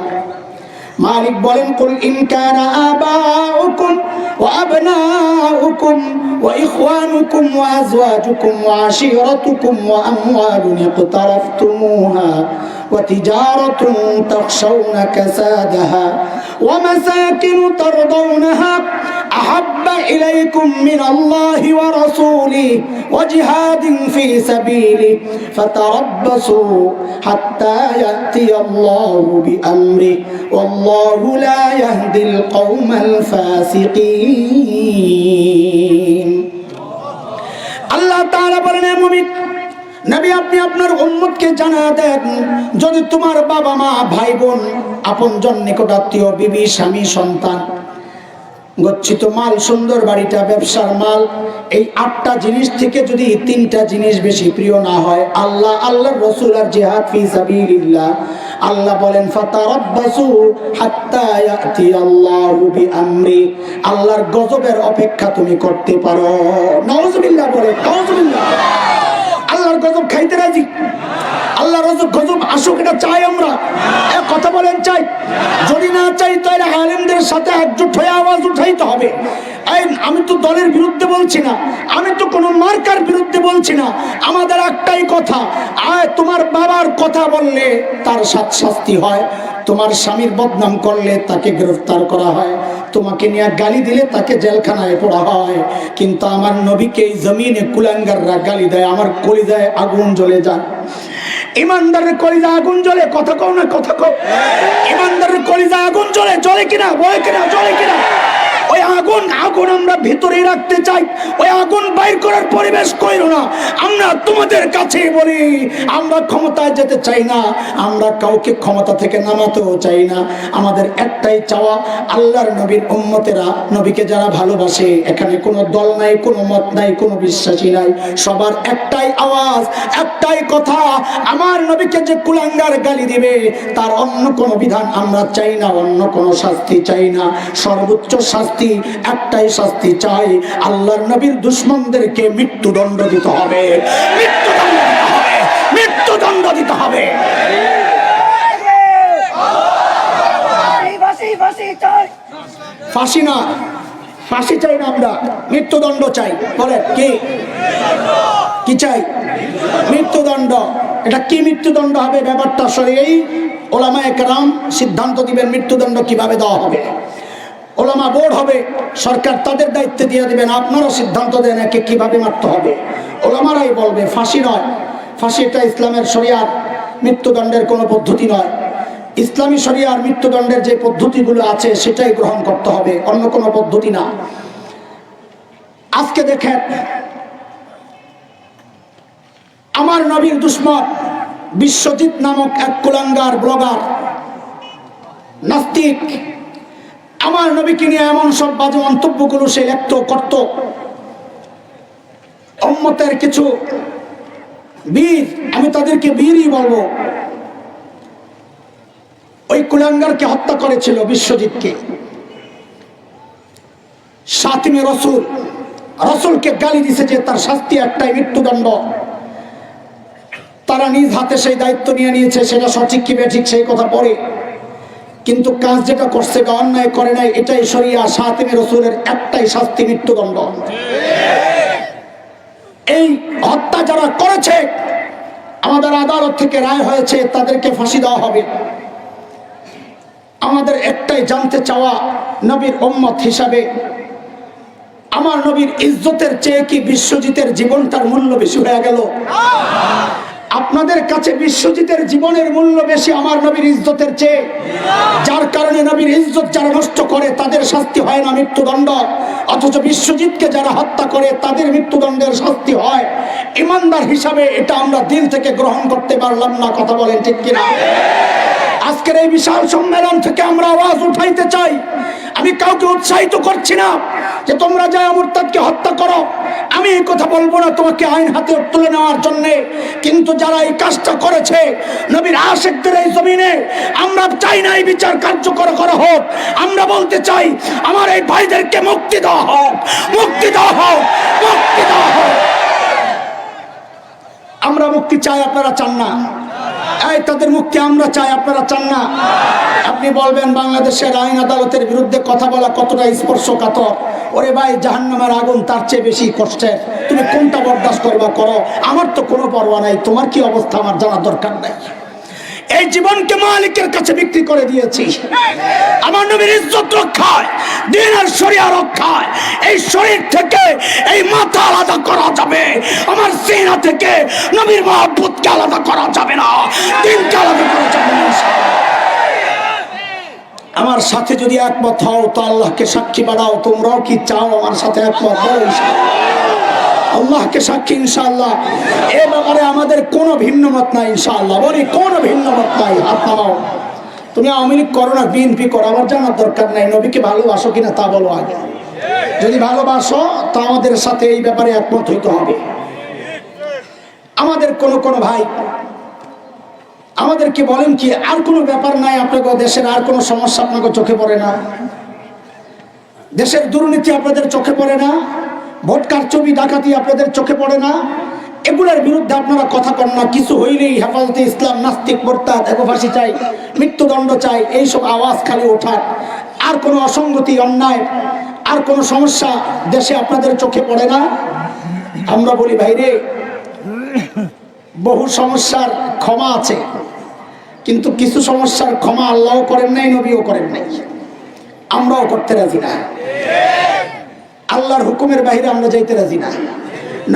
মালিক বলেন, কুল ইন কানা আবাউকুম ওয়া আবনাউকুম ওয়া ইখওয়ানুকুম ওয়া আজওয়াজুকুম ওয়া আশীরাতুকুম ওয়া আমওয়ালুন ইকতারাফতুমুহা ওয়া তিজারাতুন তাখশাউনা কাসাদাহা ওয়া মাসাকিন তারদাউনাহা আহাব্বা ইলাইকুম মিনাল্লাহি ওয়া রাসূলিহি ওয়া জিহাদিন ফি সাবিলিহি ফাতারাব্বাসু হাত্তা ইয়াতিয়াল্লাহু বিআমরিহি ওয়াল্লাহু লা ইয়াহদিল কওমাল ফাসিকিন। আল্লাহ তাআলা বলেন, হে মুমিন নবী, আপনি আপনার উম্মতকে জানা দেন, যদি তোমার বাবা মা ভাই বোন আপনজন নিকটাত্মীয় বিবি স্বামী সন্তান গচ্ছিত মাল সুন্দর বাড়িটা ব্যবসার মাল, এই 8টা জিনিস থেকে যদি 3টা জিনিস বেশি প্রিয় না হয়, আল্লাহ আল্লাহর রাসূল আর জিহাদ ফি সাবিলিল্লাহ, আল্লাহ বলেন ফাতারাব্বাসু হাত্তা ইয়াতিয়াল্লাহু বিআমরি, আল্লাহর গজবের অপেক্ষা তুমি করতে পারো। নাউজুবিল্লাহ বলে, নাউজুবিল্লাহ। আল্লাহর গজব খাইতে রাজি? আল্লাহ গজব আসুক এটা চাই আমরা? কথা বলেন চাই? যদি না চাই তাহলে আলেমদের সাথে একজোট হয়ে আওয়াজ উঠাইতে হবে। আমি তো দলের বিরুদ্ধে বলছি না, আমি তো কোনো মার্কার বিরুদ্ধে বলছি না। আমাদের একটাই কথা, তোমার বাবার কথা বললে তার শাস্তি হয়, তোমার স্বামীর বদনাম করলে তাকে গ্রেফতার করা হয়, তোমাকে নিয়ে গালি দিলে তাকে জেলখানায় পড়া হয়। কিন্তু আমার নবীকে এই জমিনে কুলাঙ্গাররা গালি দেয়, আমার কলিজায় আগুন জ্বলে যায়। ইমানদারের কলিজা আগুন জ্বলে, কথা কও না, কথা কও। ইমানদারের কলিজা আগুন জ্বলে, জ্বলে কিনা, বলে কিনা, জ্বলে কিনা? ওই আগুন আমরা ভিতরে রাখতে চাই, ওই আগুন বাইর করার পরিবেশ কইরো না। আমরা তোমাদের কাছে বলি, আমরা ক্ষমতায় যেতে চাই না, আমরা কাউকে ক্ষমতা থেকে নামাতেও চাই না। আমাদের একটাই চাওয়া, আল্লাহর নবীর উম্মতেরা, নবীকে যারা ভালোবাসে, এখানে কোনো দল নাই, কোনো মত নাই, কোনো বিশ্বাসী নাই, সবার একটাই আওয়াজ, একটাই কথা, আমার নবীকে যে কুলাঙ্গার গালি দিবে তার অন্য কোনো বিধান আমরা চাই না, অন্য কোনো শাস্তি চাই না। সর্বোচ্চ শাস্তি, একটাই শাস্তি চাই, আল্লাহর নবীর দুশমনদেরকে মৃত্যুদণ্ড দিতে হবে, মৃত্যুদণ্ড দিতে হবে, মৃত্যুদণ্ড দিতে হবে। ফাঁসি না, ফাঁসি চাই না আমরা, মৃত্যুদণ্ড চাই। বলে কি কি চাই? মৃত্যুদণ্ড। এটা কি মৃত্যুদণ্ড হবে ব্যাপারটা এই ওলামায়ে কেরাম সিদ্ধান্ত দিবেন মৃত্যুদণ্ড কিভাবে দেওয়া হবে। ওলামা বোর্ড হবে, সরকার তাদের দায়িত্বে দিয়ে দিবেন, আপনারা সিদ্ধান্ত দেন একে কিভাবে মারতে হবে। ওলামারাই বলবে, ফাঁসি নয়। ফাঁসি এটা ইসলামের শরিয়ার মৃত্যুদণ্ডের কোনো পদ্ধতি নয়। ইসলামী শরিয়ার মৃত্যুদণ্ডের যে পদ্ধতিগুলো আছে সেটাই গ্রহণ করতে হবে, অন্য কোনো পদ্ধতি না। আজকে দেখেন, আমার নবীর দুশমন বিশ্বজিৎ নামক এক কুলাঙ্গার ব্লগার, নাস্তিক, আমার নবীকে নিয়ে এমন সব বাজে মন্তব্যগুলো সে লিখত, করত। উম্মতের কিছু বীর, আমি তাদেরকে বীরই বলবো, ওই কুলাঙ্গারকে হত্যা করেছিল, বিশ্বজিৎকে। শাতিমে রসুল, রসুলকে গালি দিছে যে তার শাস্তি একটাই, মৃত্যুদণ্ড। তারা নিজ হাতে সেই দায়িত্ব নিয়ে নিয়েছে, সেটা সঠিক কি বেঠিক সেই কথা পরে, কিন্তু কাজ যেটা করছে বা অন্যায় করে নাই এটাই শরিয়া। শাতিমে রসুলের একটাই শাস্তি, মৃত্যুদণ্ড। এই হত্যা যারা করেছে, আমাদের আদালত থেকে রায় হয়েছে তাদেরকে ফাঁসি দেওয়া হবে। আমাদের একটাই জানতে চাওয়া, নবীর উম্মত হিসাবে আমার নবীর ইজ্জতের চেয়ে কি বিশ্বজিতের জীবনটার মূল্য বেশি হয়ে গেল? আপনাদের কাছে বিশ্বজিতের জীবনের মূল্য বেশি আমার নবীর ইজ্জতের চেয়ে? যার কারণে নবীর ইজ্জত যারা নষ্ট করে তাদের শাস্তি হয় না, মৃত্যুদণ্ড। অথচ বিশ্বজিৎকে যারা হত্যা করে তাদের মৃত্যুদণ্ডের শাস্তি হয়। ইমানদার হিসাবে এটা আমরা দিল থেকে গ্রহণ করতে পারলাম না, কথা বলেন ঠিক কিনা? আজকের এই বিশাল সম্মেলন থেকে আমরা আওয়াজ উঠাইতে চাই। আমি কাউকে উৎসাহিত করছি না যে তোমরা যায় মুরতাদকে হত্যা করো, আমি এই কথা বলবো না তোমাকে আইন হাতে তুলে নেওয়ার জন্য। কিন্তু যারা এই কাজটা করেছে নবীর আশিকদের এই জমিনে, আমরা চাই না এই বিচার কার্যকর করা হোক। আমরা বলতে চাই আমার এই ভাইদেরকে মুক্তি দেওয়া হোক, মুক্তি দেওয়া হোক, মুক্তি দেওয়া হোক। আমরা মুক্তি চাই, আপনারা চান না? এই তাদের মুক্তি আমরা চাই, আপনারা চান না? আপনি বলবেন বাংলাদেশের আইন আদালতের বিরুদ্ধে কথা বলা কতটা স্পর্শকাতর। ওরে ভাই, জাহান্নামের আগুন তার চেয়ে বেশি কষ্টের, তুমি কোনটা বরদাস্ত করবা করো, আমার তো কোনো পরোয়া নাই, তোমার কি অবস্থা আমার জানার দরকার নাই। এই জীবনকে মালিকের কাছে বিক্রি করে দিয়েছি আমার নবীর ইজ্জত রক্ষায়, দ্বীনের শরিয়া রক্ষায়। এই শরীর থেকে এই মাথা আলাদা করা যাবে, আমার সিনা থেকে নবীর মহব্বতকে আলাদা করা যাবে না, দ্বীনকে আলাদা করা যাবে না। আমার সাথে যদি একমত হও তো আল্লাহকে সাক্ষী বানাও, তোমরাও কি চাও আমার সাথে একমত হও? আল্লাহকে সাক্ষী ইনশাআল্লাহ। এ ব্যাপারে আমাদের কোনো ভিন্ন মত নাই ইনশাআল্লাহ, বলি কোনো ভিন্ন মত নাই। হাত নামাও। তুমি আওয়ামী লীগ করো না বিএনপি করো, আমার জানার দরকার নাই। নবীকে ভালোবাসো কিনা তা বলো আগে। যদি ভালোবাসো তা আমাদের সাথে এই ব্যাপারে একমত হইতে হবে। আমাদের কোন ভাই আমাদেরকে বলেন কি আর কোনো ব্যাপার নাই, আপনাকে দেশের আর কোনো সমস্যা আপনাকে চোখে পড়ে না? দেশের দুর্নীতি আপনাদের চোখে পড়ে না? ভোট কারচুপি ডাকাতি আপনাদের চোখে পড়ে না? এগুলোর বিরুদ্ধে আপনারা কথা কন না। কিছু হইলেই হেফাজতে ইসলাম, নাস্তিক, মোরতাদ, এগো ফাঁসি চাই, মৃত্যুদণ্ড চাই, এইসব আওয়াজ খালি ওঠার। আর কোনো অসঙ্গতি, অন্যায়, আর কোনো সমস্যা দেশে আপনাদের চোখে পড়ে না? আমরা বলি ভাইরে, বহু সমস্যার ক্ষমা আছে, কিন্তু কিছু সমস্যার ক্ষমা আল্লাহও করেন নাই, নবীও করেন নাই, আমরাও করতে রাজি না। আল্লাহর হুকুমের বাইরে আমরা যাইতে রাজি না,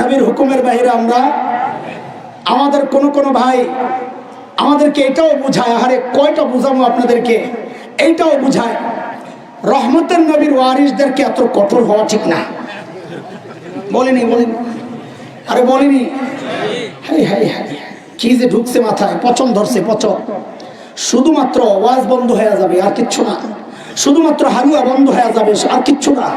নবীর হুকুমের বাইরে আমরা। আমাদের কোনো ভাই আমাদেরকে এটাও বুঝায়, আরে কয়টা বুঝাবো আপনাদেরকে, এইটাও বুঝায় রহমতের নবীর ওয়ারিসদেরকে এত কঠোর হওয়া ঠিক না। বলিনি? আরে বলিনি? হাই হাই হাই, কি যে ঢুকছে মাথায়, পচন ধরছে, পচন। শুধুমাত্র ওয়াজ বন্ধ হয়ে যাবে, আর কিচ্ছু না। শুধুমাত্র হালুয়া বন্ধ হয়ে যাবে, আর কিচ্ছু না।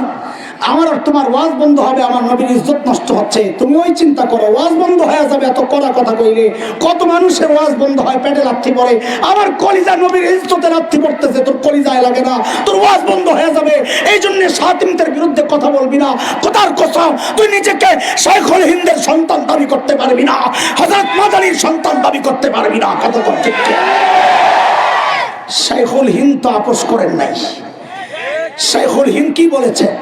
আমার আর তোমার ওয়াজ বন্ধ হবে, আমার নবীর ইজ্জত নষ্ট হচ্ছে। তুমি ওই চিন্তা করো, ওয়াজ বন্ধ হয়ে যাবে এত কড়া কথা কইলে। কত মানুষের ওয়াজ বন্ধ হয়, পেটে লাথি পড়ে, আবার কলিজা নবীর ইজ্জতে লাথি পড়তেছে, তোর কলিজায় লাগে না, তোর ওয়াজ বন্ধ হয়ে যাবে। এই জন্য শাতিমদের বিরুদ্ধে কথা বলবি না। কথার কসম, তুই নিজেকে শাইখুল হিন্দের সন্তান দাবি করতে পারবি না, হযরত মাদানীর সন্তান দাবি করতে পারবি না। কথা কর ঠিক। শাইখুল হিন্দ তো আপোষ করেন নাই। শাইখুল হিন্দ কি বলেছেন?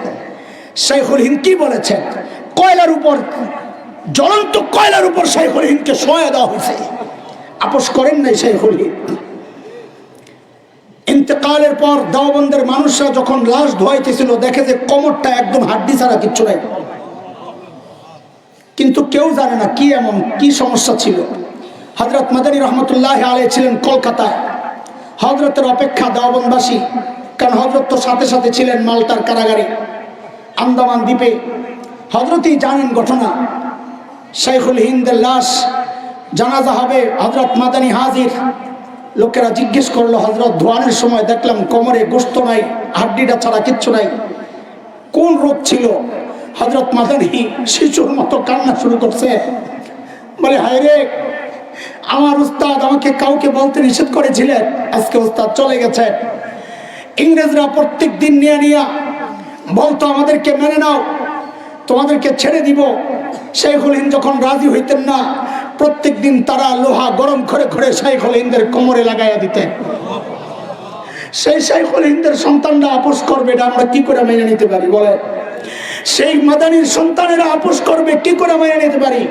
শাইখুল হিন্দ কি বলেছেন? কয়লার উপর, জ্বলন্ত কয়লার উপর শাইখুল হিন্দকে শোয়া দেওয়া হয়েছে, আপোষ করেন নাই শাইখুল হিন্দ। ইন্তেকালের পর দেওবন্দের মানুষরা যখন লাশ ধোয়াইতেছিল, দেখে যে কোমরটা একদম হাড্ডি ছাড়া কিচ্ছু নাই, কিন্তু কেউ জানে না কি এমন কি সমস্যা ছিল। হযরত মাদানী রহমতুল্লাহ আলাইহি ছিলেন কলকাতায়। হযরতের অপেক্ষা দেওবন্দবাসী, কারণ হযরত তো সাথে সাথে ছিলেন মাল্টার কারাগারে, আন্দামান দ্বীপে। হযরতই জানেন ঘটনা। শাইখুল হিন্দের লাশ জানাজা হবে, হযরত মাদানী হাজির। লোকেরা জিজ্ঞেস করলো, হযরত ধোয়ানের সময় দেখলাম কোমরে গোশত নাই, হাড্ডিটা ছাড়া কিচ্ছু নাই, কোন রোগ ছিল? হযরত মাদানী শিশুর মতো কান্না শুরু করছে, বলে হায় রে, আমার উস্তাদ আমাকে কাউকে বলতে নিষেধ করেছিলেন, আজকে উস্তাদ চলে গেছে। ইংরেজরা প্রত্যেক দিন নিয়ে বলতো আমাদেরকে মেনে নাও, তোমাদেরকে ছেড়ে দিব। শাইখুল হিন্দ যখন রাজি হইতেন না, প্রত্যেক দিন তারা লোহা গরম করে করে শাইখুল হিন্দের কোমরে লাগাইয়া দিতেন। সেই শাইখুল হিন্দের সন্তানরা আপোষ করবে, এটা আমরা কি করে মেনে নিতে পারি বলে? সেই মাদানীর সন্তানেরা আপোষ করবে, কি করে মেনে নিতে পারি?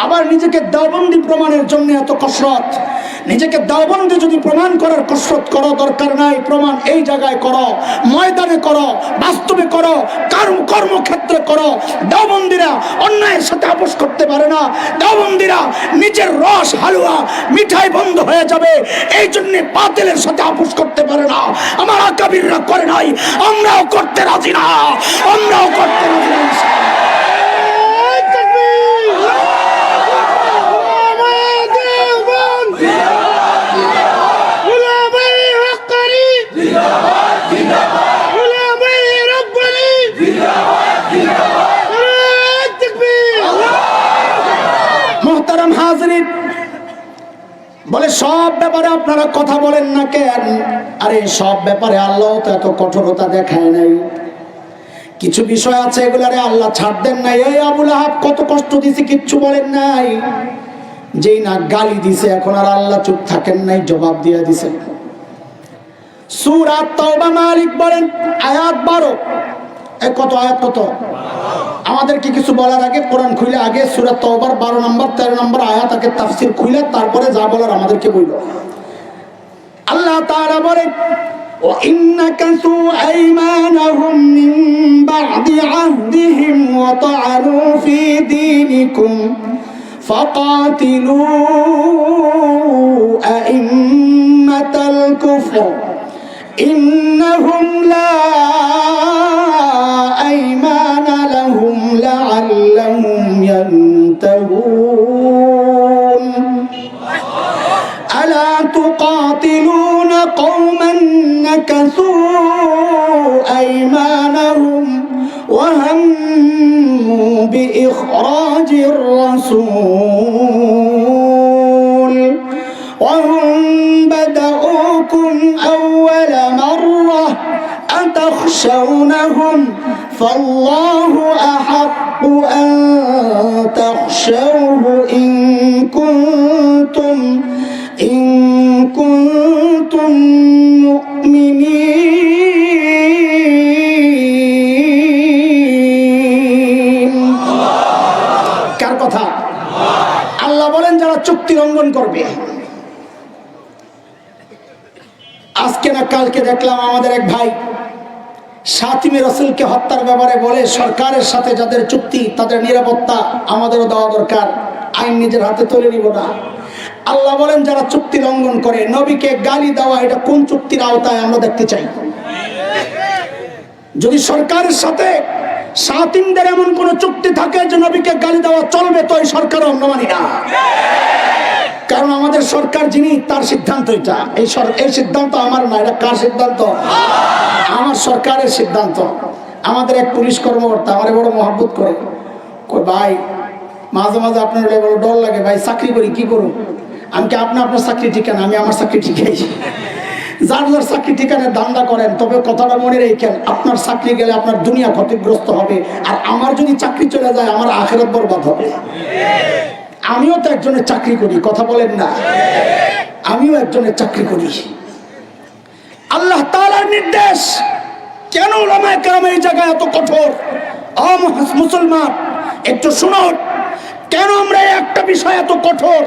আবার নিজেকে দেওবন্দি প্রমাণের জন্য এত কসরত। নিজেকে দেওবন্দি যদি প্রমাণ করার কসরত করো, দরকার নাই, প্রমাণ এই জায়গায় করো, ময়দানে করো, বাস্তবে করো, কর্মক্ষেত্রে করো। দেওবন্দিরা অন্যায়ের সাথে আপোষ করতে পারে না। দেওবন্দিরা নিজের রস, হালুয়া, মিঠাই বন্ধ হয়ে যাবে, এই জন্য বাতিলের সাথে আপোষ করতে পারে না। আমার আকাবিররা করে নাই, আমরাও করতে রাজি না, আমরাও করতে রাজি না। মোহতারাম হাজরিন, বলে সব ব্যাপারে আপনারা কথা বলেন না কেন? আরে সব ব্যাপারে আল্লাহ তো এত কঠোরতা দেখায় নাই। কিছু বিষয় আছে এগুলারে আল্লাহ ছাড় দেন নাই। এই আবু লাহাব কত কষ্ট দিছে, কিচ্ছু বলেন নাই। যেই না গালি দিছে, এখন আর আল্লাহ চুপ থাকেন নাই, জবাব দিয়ে দিছেন। সূরা তাওবা মালিক বলেন আয়াত 12। কত আয়াত? কত? আমাদেরকে কিছু বলার আগে কোরআন খুলে আগে সূরা তাওবার 12 নম্বর 13 নম্বর আয়াত আগে তাফসীর খুলে তারপরে যা বলার আমাদেরকে বলল। আল্লাহ তাআলা বলেন وَإِنَّ كَثُوا أَيْمَانَهُمْ مِنْ بَعْدِ عَهْدِهِمْ وَطَعَنُوا فِي دِينِكُمْ فَقَاتِلُوا أَئِمَّةَ الْكُفْرِ إِنَّهُمْ لَا أَيْمَانَ لَهُمْ لَعَلَّهُمْ يَنْتَهُونَ أَلَا تُقَاتِلُونَ قَوْمًا نَكَثُوا أَيْمَانَهُمْ وَهَمُّوا بِإِخْرَاجِ الرَّسُولِ وَهُمْ بَدَؤُوكُمْ أَوَّلَ مَرَّةٍ أَتَخْشَوْنَهُمْ فَاللَّهُ أَحَقُّ أَن فتخشوه إن كنتم مؤمنين কার কথা? আল্লাহ বলেন যারা চুক্তি লঙ্ঘন করবে। আজকে না কালকে দেখলাম আমাদের এক ভাই শাতিমে রাসূলকে হত্যার ব্যাপারে বলে সরকারের সাথে যাদের চুক্তি তাদের নিরাপত্তা আমাদেরও দেওয়া দরকার, আইন নিজের হাতে তুলে নিব না। আল্লাহ বলেন যারা চুক্তি লঙ্ঘন করে, নবীকে গালি দেওয়া এটা কোন চুক্তির আওতায় আমরা দেখতে চাই? যদি সরকারের সাথে শাতিমদের এমন কোন চুক্তি থাকে যে নবীকে গালি দেওয়া চলবে, তো এই সরকারও আমরা মানি না। কারণ আমাদের সরকার যিনি, তার সিদ্ধান্ত এটা। এই সিদ্ধান্ত আমার না, এটা কার সিদ্ধান্ত? আমার সরকারের সিদ্ধান্ত। আমাদের এক পুলিশ কর্মকর্তা আমারে বড় মহব্বত করে, কই ভাই মাঝে মাঝে আপনার বড় ডর লাগে ভাই, চাকরি করি কি করুন? আমি কি আপনার চাকরি ঠিকানা, আমি আমার চাকরি ঠিকাই। যার যার চাকরি ঠিকানায় ধান্দা করেন, তবে কথাটা মনে রেখেন, আপনার চাকরি গেলে আপনার দুনিয়া ক্ষতিগ্রস্ত হবে, আর আমার যদি চাকরি চলে যায় আমার আখিরাত বরবাদ হবে। আমিও তো একজনের চাকরি করি, কথা বলেন না? আমিও একজনের চাকরি করি। আল্লাহ তাআলার নির্দেশ, কেন উলামায়ে কেরাম এই জায়গায় এত কঠোর? ও মুসলমান একটু শুনুন, কেন আমরা একটা বিষয় এত কঠোর?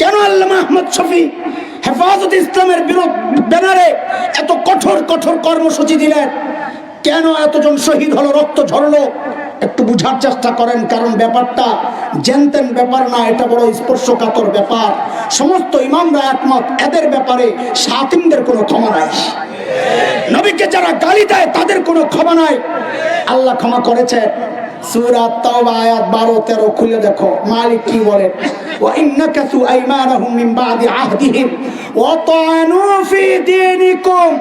কেন আল্লামা আহমদ শফী হেফাজত ইসলামের ব্যানারে এত কঠোর কঠোর কর্মসূচি দিলেন? কেন এতজন শহীদ হলো, রক্ত ঝরলো? একটু বুঝার চেষ্টা করেন, কারণ ব্যাপারটা জেনতেন ব্যাপার না, এটা বড় স্পর্শকাতর ব্যাপার। সমস্ত ইমামরা একমত, এদের ব্যাপারে শাতিমদের কোনো ক্ষমা নাই। নবীকে যারা গালি দেয় তাদের কোনো ক্ষমা নাই। আল্লাহ ক্ষমা করেছে। সূরা তাওবা আয়াত 12-13 খুলে দেখো, মালিক কি বলে? ওয়া ইন্নাকাসু আইমানাহুম মিন বাদি আহদিহিম ওয়া তাআনু ফি দীনিকুম।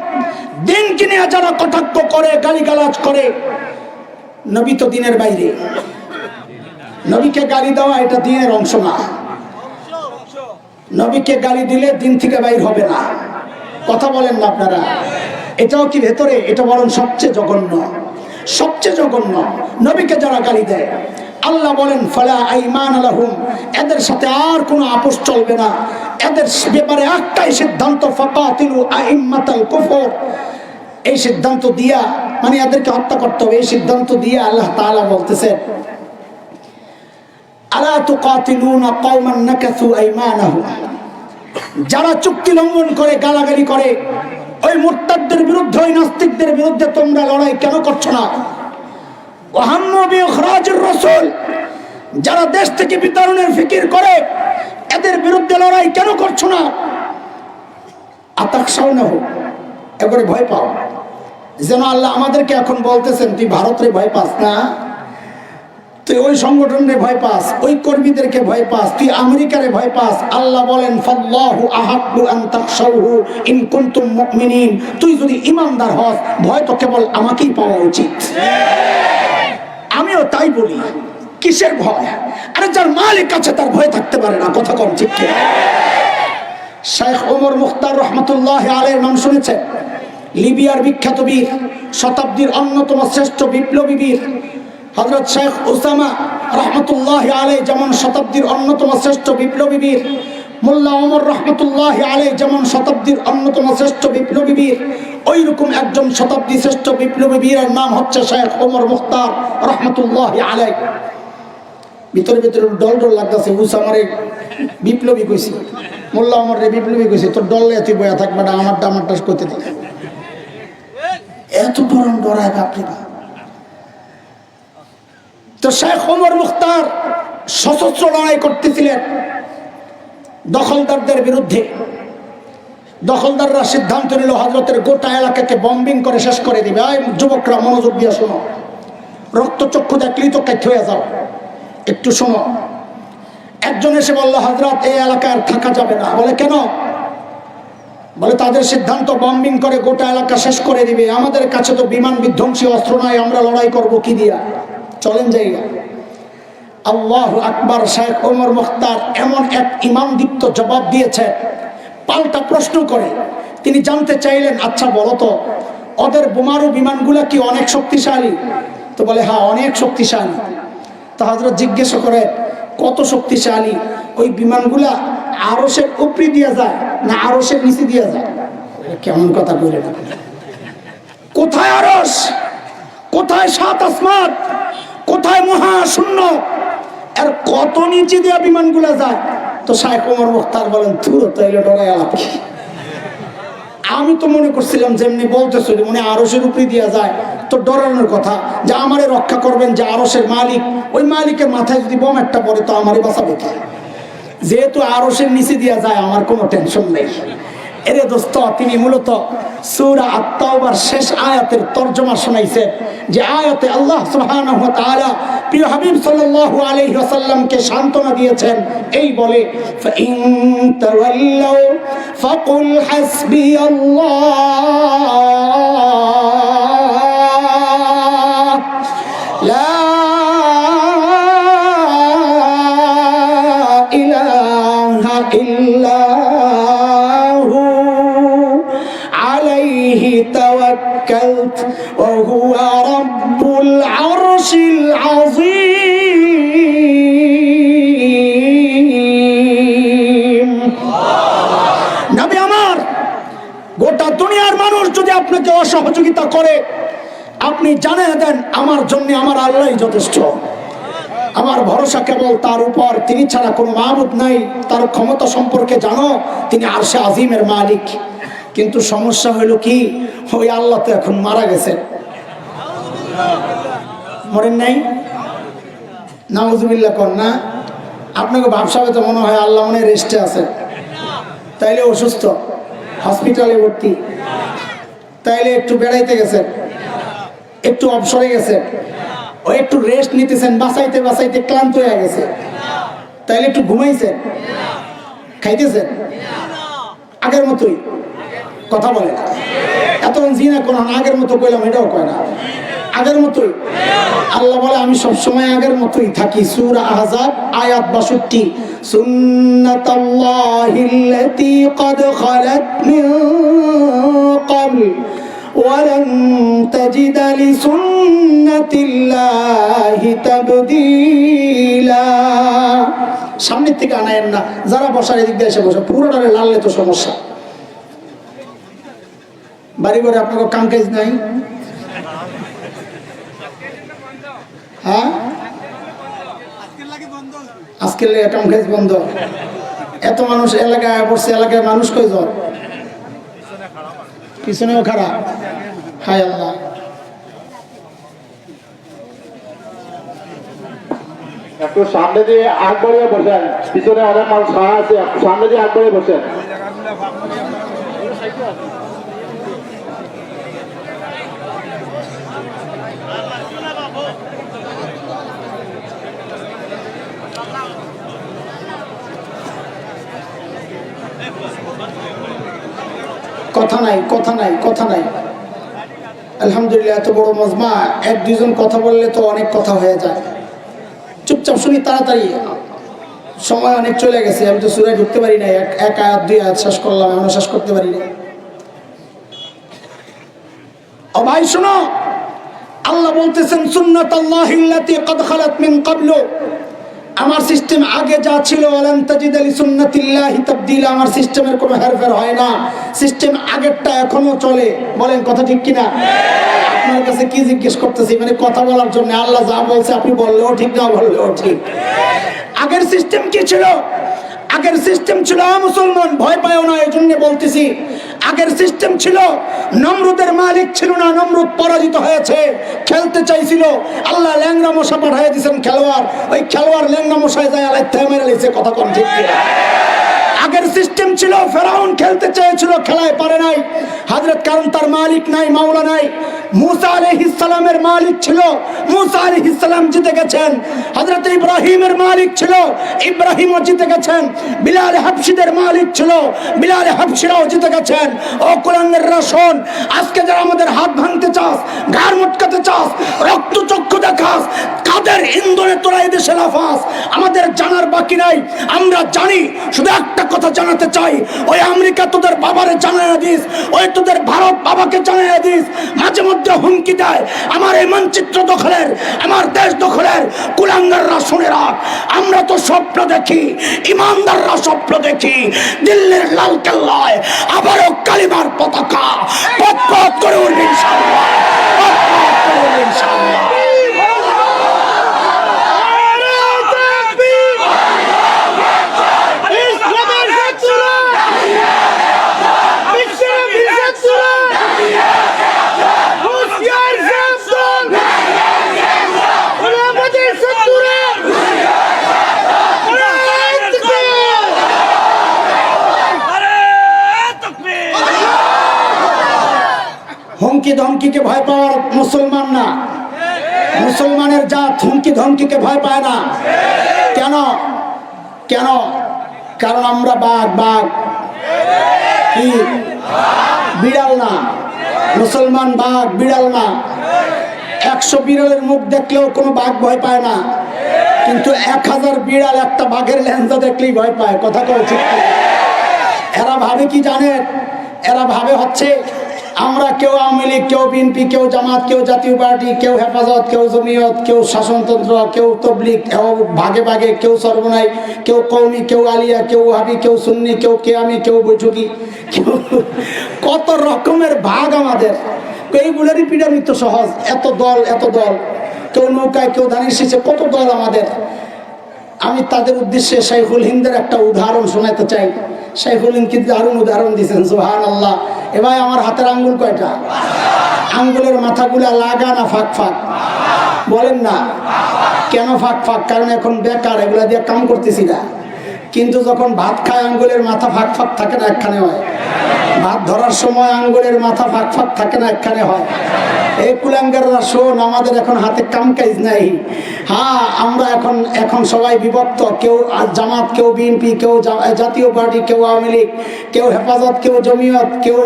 দিনকে নিয়ে যারা কটাক্ষ করে, গালিগালাজ করে, নবী তো দিনের বাইরে। নবীকে গালি দেওয়া এটা দিনের অংশ না। নবীকে গালি দিলে দিন থেকে বাইর হবে না। কথা বলেন না আপনারা? এটাও কি ভেতরে? এটা বরং সবচেয়ে জঘন্য, সবচেয়ে জঘন্য। নবীকে যারা গালি দেয়, আল্লাহ বলেন ফালা আইমান লাহুম, এদের সাথে আর কোনো আপোষ চলবে না। এদের ব্যাপারে একটাই সিদ্ধান্ত, ফাকাতিলু আইম্মাতাল কুফর। এই সিদ্ধান্ত দিয়া, মানে এদেরকে হত্যা করতে হবে, এই সিদ্ধান্ত দিয়ে আল্লাহ তাআলা বলতেছেন আলা তুকাতিলুনা কওমান নাকাসু আইমানাহুম। যারা চুক্তি লঙ্ঘন করে, গালাগালি করে, ওই মুরতাদদের বিরুদ্ধে, ওই নাস্তিকদের বিরুদ্ধে তোমরা লড়াই কেন করছো না? ওয়াহাম্মু বিইখরাজির রাসূল, যারা দেশ থেকে বিতাড়নের ফিকির করে, এদের বিরুদ্ধে লড়াই কেন করছো না? আতাখশাউনাহু, এবারে ভয় পাও। যেন আল্লাহ আমাদেরকে এখন বলতেছেন তুই ভারতের ভয় পাস না, তুই ওই সংগঠনের ভয় পাস, ওই কর্মীদেরকে ভয় পাস, তুই আমেরিকারে ভয় পাস। আল্লাহ বলেন ফাল্লাহু আহাক্কু আন তাখশাউহু ইন কুনতুম মুমিনিন। তুই যদি ঈমানদার হস, ভয় তো কেবল আমাকেই পাওয়া উচিত। আমিও তাই বলি, কিসের ভয়? আরে যার মালিক আছে তার ভয় থাকতে পারে না। কথা কম ঠিক কি? শেখ ওমর মুখতার রহমতুল্লাহ আলাইহির নাম শুনেছেন? লিবিয়ার বিখ্যাত বীর, শতাব্দীর অন্যতম শ্রেষ্ঠ বিপ্লবী বীর হযরত শেখ ওসামা রহমতুল্লাহ আলাইহি যেমন শতাব্দীর অন্যতম শ্রেষ্ঠ বিপ্লবী বীর, মোল্লা ওমর রহমতুল্লাহ আলাইহি যেমন শতাব্দীর অন্যতম শ্রেষ্ঠ বিপ্লবী বীর, ওই রকম একজন শতাব্দী শ্রেষ্ঠ বিপ্লবী বীরের নাম হচ্ছে শেখ ওমর মুখতার রহমতুল্লাহ আলাইহি। ভিতরে ভিতরে ডল ডল লাগতেছে, ওসামারে বিপ্লবী কইছি, মোল্লা ওমর রে বিপ্লবী কইছি, তোর ডলে তুই বয়া থাকবে না, আমারটা করতে দে। এত বড় ডরায় বাপরে বাপ। তো শেখ ওমর মুখতার সশস্ত্র লড়াই করতেছিলেন দখলদারদের বিরুদ্ধে। দখলদাররা সিদ্ধান্ত নিল হযরতের গোটা এলাকাকে বম্বিং করে শেষ করে দিবে। যুবকরা মনোযোগ দিয়ে শোনো, রক্তচক্ষু দেখলেই তো কাইট হয়ে যাও, একটু শোনো। একজন এসে বলল হযরত এই এলাকায় থাকা যাবে না। বলে কেন? বলে তাদের সিদ্ধান্ত বম্বিং করে গোটা এলাকা শেষ করে দিবে, আমাদের কাছে তো বিমান বিধ্বংসী অস্ত্র নাই, আমরা লড়াই করব কি দিয়া? চলেন জায়গা। আল্লাহু আকবার। শেখ ওমর মুখতার এমন এক ঈমানদীপ্ত জবাব দিয়েছে, পাল্টা প্রশ্ন করে তিনি জানতে চাইলেন, আচ্ছা বলো তো ওদের বোমারু বিমানগুলো কি অনেক শক্তিশালী? তো বলে হ্যাঁ অনেক শক্তিশালী। তো হযরত জিজ্ঞেস করে কত শক্তিশালী ওই বিমানগুলা আরশের উপরে দিয়া যায় না আরশের নিচে দিয়া যায়? কেমন কথা কইলেন আপনি? কোথায় আরশ, কোথায় সাত আসমান, কোথায় মহাশূন্য, আর কত নিচে দিয়া বিমানগুলা যায়? তো শাইখ ওমর মুখতার বলেন তুই তাইলে ডরাই আলাপ কি? আমি তো মনে করছিলাম যেমনি বলতেছিল মনে আরশের উপরে দিয়া যায়, তো ডরানোর কথা যে আমারে রক্ষা করবেন যে আরশের মালিক, ওই মালিকের মাথায় যদি বোম একটা পড়ে তো আমারে বাঁচাবে কে? যেহেতু আরশের নিচে দিয়া যায় আমার কোনো টেনশন নেই। এরে দোস্ত, তিনি মূলত সূরা আত-তাওবার শেষ আয়াতের তরজমা শোনাইছে, যে আয়াতে আল্লাহ সুবহানাহু ওয়া তাআলা প্রিয় হাবিব সাল্লাল্লাহু আলাইহি ওয়াসাল্লামকে সান্ত্বনা দিয়েছেন এই বলে, ফাইন তাওয়াল্লাউ ফাকুল হাসবিয়াল্লাহ লা ইলাহা ইল্লা توكلت وهو رب العرش العظيم। নবী আমার, গোটা দুনিয়ার মানুষ যদি আপনাকে অসহযোগিতা করে আপনি জানিয়ে দেন আমার জন্য আমার আল্লাহই যথেষ্ট। আমার ভরসা কেবল তার উপর, তিনি ছাড়া কোনো মাবুদ নাই। তার ক্ষমতা সম্পর্কে জানো, তিনি আরশে আজিমের মালিক। কিন্তু সমস্যা হইল কি, ওই আল্লাহ তো এখন মারা গেছে, মরেন নাই? নাউজুবিল্লাহ কর না। আপনাকে ভাবসাবে তো মনে হয় আল্লাহ মনে রেস্টে আছে, তাইলে অসুস্থ, হসপিটালে ভর্তি, তাইলে একটু বেড়াইতে গেছেন, একটু অবসরে গেছেন, ও একটু রেস্ট নিতেছেন, বাঁচাইতে বাঁচাইতে ক্লান্ত হয়ে গেছে, তাইলে একটু ঘুমাইছেন, খাইতেছেন আগের মতোই। কথা বলে না, এতক্ষণ জিনা কোন আগের মতো কইলাম এটাও কয় না, আগের মতোই। আল্লাহ বলে আমি সবসময় আগের মতোই থাকি। সূরা আহজাব আয়াত 62, সুন্নাতাল্লাহিল্লাতী ক্বাদ খালাত মিন ক্বাবল ওয়ালান তাজিদা লিসুন্নাতিল্লাহি তাবদীলা। সামনের থেকে আনায়েন না, যারা বসার এদিক দিয়ে এসে বসে, পুরোটারে লাললে তো সমস্যা। বাড়ি ঘরে আপনার কাম কাজ নাই? হ্যাঁ, আজকের কাম কাজ বন্ধ। এত মানুষ এলাকায় পড়ছে, এলাকায় মানুষ কয়জন? পিছনেও খারাপ। হায় আল্লাহ। একটু সামনে দিয়ে আগ বাড়িয়ে বসেন, পিছনে অনেক মানুষ খাওয়া আছে, সামনে দিয়ে আগ বাড়িয়ে বসেন। কথা নাই, কথা নাই, কথা নাই। আলহামদুলিল্লাহ, এত বড় মজমা, এক দুজন কথা বললে তো অনেক কথা হয়ে যায়। চুপচাপ শুনি, তাড়াতাড়ি, সময় অনেক চলে গেছে। আমি তো সূরায় ঢুকতে পারি না, এক আয়াত দুই আয়াত শেষ করলাম, এখনো শেষ করতে পারি না। ও ভাই শোনো, আল্লাহ বলতেছেন সুন্নাতাল্লাহিল্লাতী ক্বাদ খালাত মিন ক্বাবলু, আমার সিস্টেম আগে যা ছিল, ওয়ালান তাজিদা লিসুন্নাতিল্লাহি তাবদীলা, আমার সিস্টেমের কোনো হেরফের হয় না। সিস্টেম আগেরটা এখনো চলে। বলেন কথা ঠিক কিনা? আপনার কাছে কি জিজ্ঞেস করতেছি, মানে কথা বলার জন্য। আল্লাহ যা বলছে আপনি বললেও ঠিক, না বললেও ঠিক। আগের সিস্টেম কি ছিল? আগের সিস্টেম ছিল, মুসলমান ভয় পায় না, এই জন্য বলতেছি। আগের সিস্টেম ছিল, নমরুদের মালিক ছিল না, নমরুদ পরাজিত হয়েছে, খেলতে চাইছিল, আল্লাহ ল্যাংড়া মশা পাঠিয়ে দিয়েছেন খেলোয়াড়, ওই খেলোয়াড় ল্যাংড়া মশায় যায় আল্লাহ মেরে লেছে। কথা কোন ঠিক কিনা? আগের সিস্টেম ছিল, ফেরাউন খেলতে চেয়েছিল, খেলায় পারে নাই হযরত, কারণ তার মালিক নাই, মাওলা নাই। মুসা আলাইহিস সালামের মালিক ছিল, মুসা আলাইহিস সালাম জিতে গেছেন। হযরত ইব্রাহিমের মালিক ছিল, ইব্রাহিমও জিতে গেছেন। বিলাল হাবশীদের মালিক ছিল, বিলাল হাবশীরাও জিতে গেছেন। ও কুলাঙ্গের রাসন, আজকে যারা আমাদের হাত ভাঙতে চাস, ঘাড় মটকাতে চাস, রক্ত চক্ষু দেখাস, কাদের ইন্ধনে তোরা এই দেশে লাফাস, আমাদের জানার বাকি নাই। আমরা জানি, শুধু একটা কথা জানাতে চাই, ওই আমেরিকা তোদের বাবারে জানাইয়া দিস, ওই তোদের ভারত বাবাকে জানাইয়া দিস। মাঝে মধ্যে হুমকি দেয় আমার এই মানচিত্র দখলের, আমার দেশ দখলের, কুলাঙ্গ কুলাঙ্গাররা শুনে রাখ, আমরা তো স্বপ্ন দেখি, ইমানদাররা স্বপ্ন দেখি দিল্লির লাল কেল্লায় আবারও কালিমার পতাকা পথ পথ করে উঠবে ইনশাআল্লাহ, পথ পথ করে উঠবে ইনশাআল্লাহ। হুমকি ধমকিকে ভয় পাওয়ার মুসলমান না, মুসলমানের জাত হুমকি ধমকিকে ভয় পায় না। কেন? কেন? কারণ আমরা বাঘ, বাঘ কি বিড়াল না, মুসলমান বাঘ বিড়াল না। 100 বিড়ালের মুখ দেখলেও কোনো বাঘ ভয় পায় না, কিন্তু 1000 বিড়াল একটা বাঘের লেন্সা দেখলেই ভয় পায়। কথা কও ঠিক? এরা ভাবে কি জানেন? এরা ভাবে হচ্ছে আমরা কেউ আওয়ামী লীগ, কেউ বিএনপি, কেউ জামাত, কেউ জাতীয় পার্টি, কেউ হেফাজত, কেউ জমিয়ত, কেউ শাসনতন্ত্র, কেউ তবলিগ, ভাগে ভাগে, কেউ সর্বনাই, কেউ কওমি, কেউ আলিয়া, কেউ ওয়াহাবি, কেউ সুন্নি, কেউ কেয়ামি, কেউ বৈঠকি, কেউ কত রকমের ভাগ আমাদের। এইগুলোরই পিরামিড তো সহজ, এত দল, এত দল, কেউ নৌকায়, কেউ ধানের শীষে, কত দল আমাদের। আমি তাদের উদ্দেশ্যে শাইখুল হিন্দের একটা উদাহরণ শোনাতে চাই। শাইখুল হিন্দ কিন্তু দারুণ উদাহরণ দিয়েছেন, সুবহানাল্লাহ। এবার আমার হাতের আঙ্গুল কয়টা? আঙ্গুলের মাথাগুলা লাগা না ফাঁক ফাঁক? বলেন না কেন ফাঁক ফাঁক? কারণ এখন বেকার, এগুলা দিয়ে কাম করতেছি না। কিন্তু যখন ভাত খায় আঙ্গুলের মাথা ফাঁক ফাঁক থাকে না, একখানে হয়। ভাত ধরার সময় আঙ্গুলের মাথা ফাঁক ফাঁক থাকে না, একখানে হয়। এই কুলাঙ্গাররা শোন, আমাদের এখন হাতে কাম কাজ নাই। হ্যাঁ, আমরা এখন সবাই বিভক্ত, কেউ জামাত, কেউ বিএনপি, কেউ জাতীয় পার্টি, কেউ আওয়ামী লীগ, কেউ হেফাজত, কেউ জমিয়ত, কেউ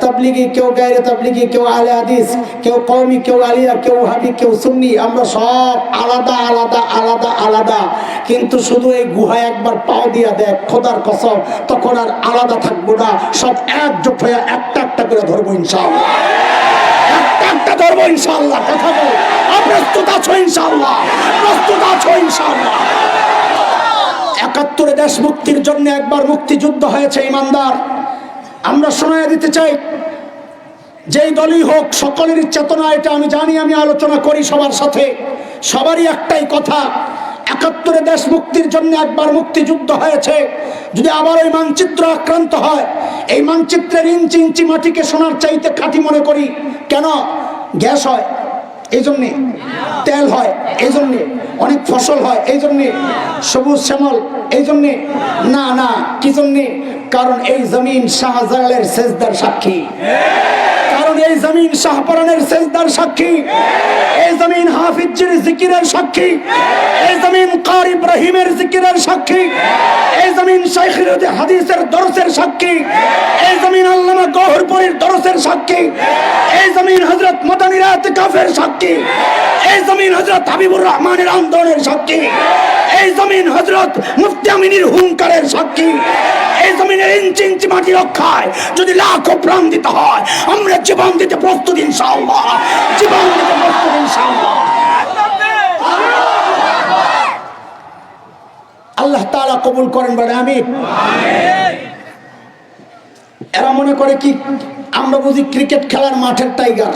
তাবলিগি, কেউ গায়রে তাবলিগি, কেউ আহলে হাদিস, কেউ কওমি, কেউ আলিয়া, কেউ ওয়াহাবি, কেউ সুন্নি। আমরা সব আলাদা আলাদা আলাদা আলাদা, কিন্তু শুধু এই গুহায় একবার পাও দিয়া দেখ, খোদার কসম, তখন আর আলাদা থাকবো না, সব একজোট হয়ে একটা একটা করে ধরবো ইনশাআল্লাহ, একটা ধরবো ইনশাআল্লাহ। কথা বল, প্রস্তুত আছো ইনশাআল্লাহ? প্রস্তুত আছো ইনশাআল্লাহ? 71 দেশ মুক্তির জন্য একবার মুক্তিযুদ্ধ হয়েছে ইমানদার। আমরা শোনায় দিতে চাই, যেই দলই হোক সকলেরই চেতনা এটা আমি জানি, আমি আলোচনা করি সবার সাথে, সবারই একটাই কথা, 71 দেশ মুক্তির জন্য একবার মুক্তিযুদ্ধ হয়েছে। যদি আবার ওই মানচিত্র আক্রান্ত হয়, এই মানচিত্রের ইঞ্চি ইঞ্চি মাটিকে সোনার চাইতে খাঁটি মনে করি। কেন? গ্যাস হয় এই জন্যে, তেল হয় এই জন্যে, অনেক ফসল হয় এই জন্যে, সবুজ শ্যামল এই জন্যে না, না কি জন্যে? কারণ এই জমিন শাহজালালের সেজদার সাক্ষী, কারণ এই জমিন শাহপরানের সেজদার সাক্ষী, এই জমিন হাফিজের জিকিরের সাক্ষী, এই জমিন কারি ইব্রাহিমের জিকিরের সাক্ষী, এই জমিন শাইখুল হাদিসের দরসের সাক্ষী, এই জমিন আল্লামা গওহরপুরীর দরসের সাক্ষী, এই জমিন হযরত মাদানীর ইতিকাফের সাক্ষী, এই জমিন হযরত হাবিবুর রহমানের আন্দোলনের সাক্ষী, এই জমিন হযরত মুফতি আমিনীর হুঙ্কারের সাক্ষী। এই জমিনের ইঞ্চি ইঞ্চি মাটি রক্ষায় যদি লাখো প্রাণ দিতে হয়, আমরা জীবন দিতে প্রস্তুত ইনশাআল্লাহ, জীবন দিতে প্রস্তুত ইনশাআল্লাহ। আল্লাহ তাআলা কবুল করেন, বলে আমিন। এরা মনে করে কি আমরা বুঝি ক্রিকেট খেলার মাঠের টাইগার।